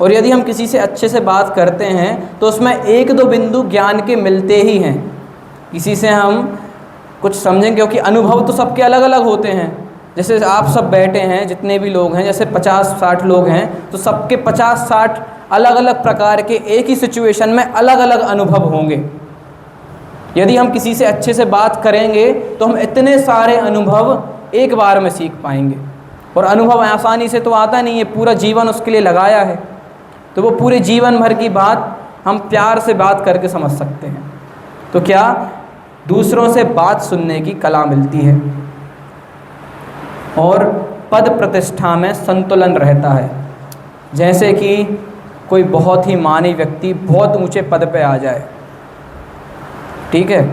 और यदि हम किसी से अच्छे से बात करते हैं तो उसमें 1-2 बिंदु ज्ञान के मिलते ही हैं। किसी से हम कुछ समझें, क्योंकि अनुभव तो सबके अलग अलग होते हैं। जैसे आप सब बैठे हैं, जितने भी लोग हैं, जैसे 50-60 लोग हैं, तो सबके 50-60 अलग अलग प्रकार के एक ही सिचुएशन में अलग अलग अनुभव होंगे। यदि हम किसी से अच्छे से बात करेंगे तो हम इतने सारे अनुभव एक बार में सीख पाएंगे। और अनुभव आसानी से तो आता नहीं है, पूरा जीवन उसके लिए लगाया है, तो वो पूरे जीवन भर की बात हम प्यार से बात करके समझ सकते हैं। तो क्या दूसरों से बात सुनने की कला मिलती है। और पद प्रतिष्ठा में संतुलन रहता है। जैसे कि कोई बहुत ही मानी व्यक्ति बहुत ऊंचे पद पे आ जाए, ठीक है,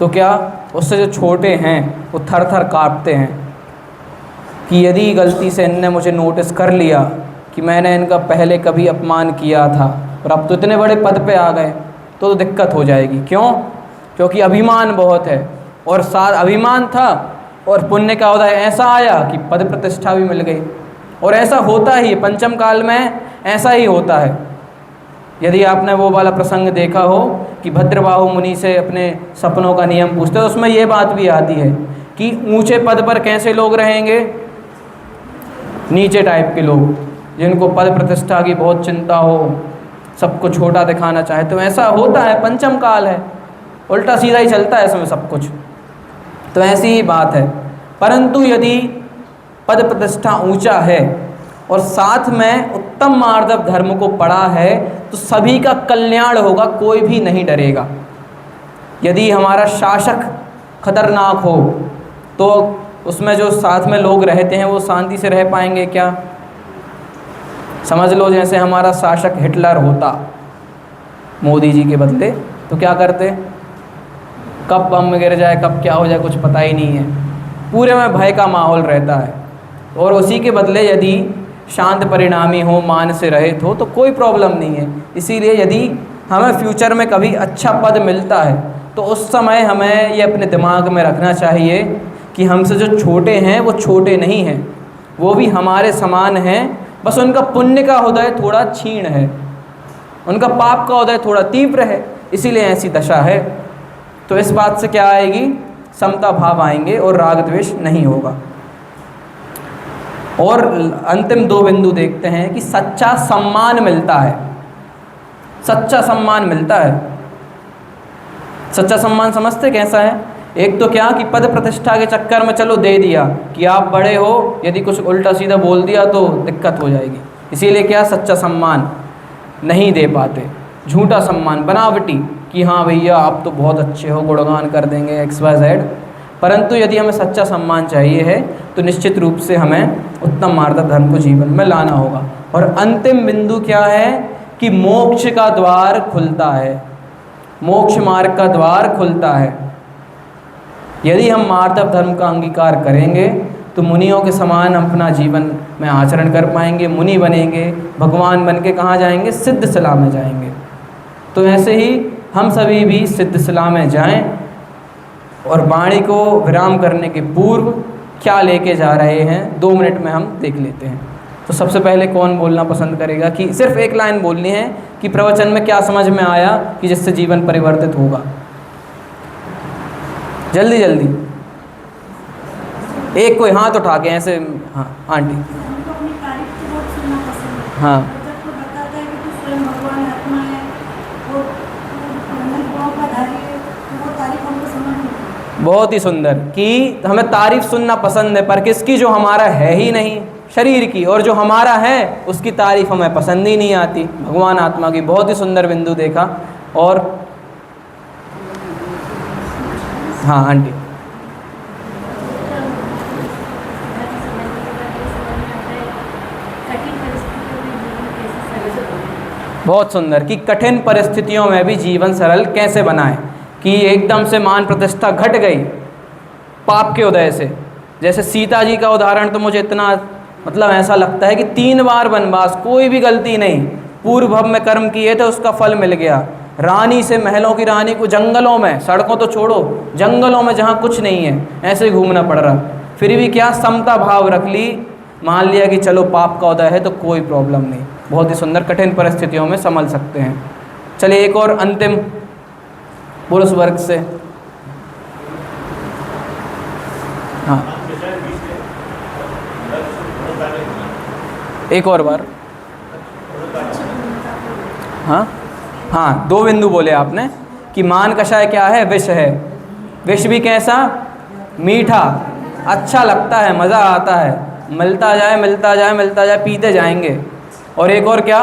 तो क्या उससे जो छोटे हैं वो थर थर काँपते हैं कि यदि गलती से इनने मुझे नोटिस कर लिया कि मैंने इनका पहले कभी अपमान किया था और अब तो इतने बड़े पद पे आ गए, तो दिक्कत हो जाएगी। क्यों? क्योंकि अभिमान बहुत है, और साथ अभिमान था और पुण्य का उदय ऐसा आया कि पद प्रतिष्ठा भी मिल गई। और ऐसा होता ही, पंचम काल में ऐसा ही होता है। यदि आपने वो वाला प्रसंग देखा हो कि भद्रबाहु मुनि से अपने सपनों का नियम पूछते, तो उसमें ये बात भी आती है कि ऊंचे पद पर कैसे लोग रहेंगे? नीचे टाइप के लोग, जिनको पद प्रतिष्ठा की बहुत चिंता हो, सबको छोटा दिखाना चाहे। तो ऐसा होता है, पंचम काल है, उल्टा सीधा ही चलता है इसमें सब कुछ। तो ऐसी ही बात है। परंतु यदि पद प्रतिष्ठा ऊंचा है और साथ में उत्तम मार्दव धर्म को पढ़ा है, तो सभी का कल्याण होगा, कोई भी नहीं डरेगा। यदि हमारा शासक खतरनाक हो तो उसमें जो साथ में लोग रहते हैं वो शांति से रह पाएंगे क्या? समझ लो जैसे हमारा शासक हिटलर होता मोदी जी के बदले, तो क्या करते? कब बम गिर जाए, कब क्या हो जाए, कुछ पता ही नहीं है, पूरे में भय का माहौल रहता है। और उसी के बदले यदि शांत परिणामी हो, मान से रहित हो, तो कोई प्रॉब्लम नहीं है। इसीलिए यदि हमें फ्यूचर में कभी अच्छा पद मिलता है तो उस समय हमें ये अपने दिमाग में रखना चाहिए कि हमसे जो छोटे हैं वो छोटे नहीं हैं, वो भी हमारे समान हैं, बस उनका पुण्य का उदय थोड़ा क्षीण है, उनका पाप का उदय थोड़ा तीव्र है, इसीलिए ऐसी दशा है। तो इस बात से क्या आएगी? समता भाव आएंगे और राग द्वेष नहीं होगा। और अंतिम 2 बिंदु देखते हैं कि सच्चा सम्मान मिलता है। सच्चा सम्मान मिलता है। सच्चा सम्मान समझते कैसा है? एक तो क्या कि पद प्रतिष्ठा के चक्कर में चलो दे दिया कि आप बड़े हो, यदि कुछ उल्टा सीधा बोल दिया तो दिक्कत हो जाएगी, इसीलिए क्या सच्चा सम्मान नहीं दे पाते। झूठा सम्मान, बनावटी, कि हाँ भैया आप तो बहुत अच्छे हो, गुणगान कर देंगे XYZ, परंतु यदि हमें सच्चा सम्मान चाहिए है तो निश्चित रूप से हमें उत्तम मार्दव धर्म को जीवन में लाना होगा। और अंतिम बिंदु क्या है कि मोक्ष का द्वार खुलता है, मोक्ष मार्ग का द्वार खुलता है। यदि हम मार्दव धर्म का अंगीकार करेंगे तो मुनियों के समान अपना जीवन में आचरण कर पाएंगे, मुनि बनेंगे, भगवान बन के कहाँ जाएंगे? सिद्ध शिला में जाएंगे। तो ऐसे ही हम सभी भी सिद्ध शिला में जाएं। और वाणी को विराम करने के पूर्व क्या लेके जा रहे हैं 2 मिनट में हम देख लेते हैं। तो सबसे पहले कौन बोलना पसंद करेगा कि सिर्फ एक लाइन बोलनी है कि प्रवचन में क्या समझ में आया कि जिससे जीवन परिवर्तित होगा? जल्दी जल्दी एक कोई हाथ उठा के ऐसे। हाँ आंटी। हाँ बहुत ही सुंदर कि हमें तारीफ सुनना पसंद है, पर किसकी? जो हमारा है ही नहीं, शरीर की। और जो हमारा है उसकी तारीफ हमें पसंद ही नहीं आती, भगवान आत्मा की। बहुत ही सुंदर बिंदु देखा। और हाँ आंटी। बहुत सुंदर कि कठिन परिस्थितियों में भी जीवन सरल कैसे बनाएं, कि एकदम से मान प्रतिष्ठा घट गई पाप के उदय से। जैसे सीता जी का उदाहरण तो मुझे इतना मतलब ऐसा लगता है कि 3 बार वनवास, कोई भी गलती नहीं, पूर्व भव में कर्म किए थे उसका फल मिल गया। रानी से, महलों की रानी को जंगलों में, सड़कों तो छोड़ो, जंगलों में जहाँ कुछ नहीं है ऐसे घूमना पड़ रहा, फिर भी क्या? समता भाव रख ली, मान लिया कि चलो पाप का उदय है तो कोई प्रॉब्लम नहीं। बहुत ही सुंदर, कठिन परिस्थितियों में संभल सकते हैं। चलिए एक और अंतिम पुरुष वर्ग से। हाँ एक और बार। हाँ हाँ 2 बिंदु बोले आपने कि मान कषाय क्या है? विष है। विष भी कैसा? मीठा, अच्छा लगता है, मज़ा आता है, मिलता जाए मिलता जाए मिलता जाए, पीते जाएंगे। और एक और क्या?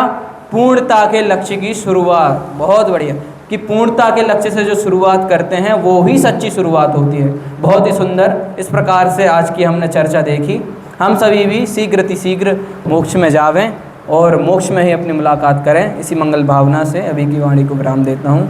पूर्णता के लक्ष्य की शुरुआत। बहुत बढ़िया कि पूर्णता के लक्ष्य से जो शुरुआत करते हैं वो ही सच्ची शुरुआत होती है। बहुत ही सुंदर। इस प्रकार से आज की हमने चर्चा देखी। हम सभी भी शीघ्र मोक्ष में जावें और मोक्ष में ही अपनी मुलाकात करें। इसी मंगल भावना से अभी की वाणी को विराम देता हूँ।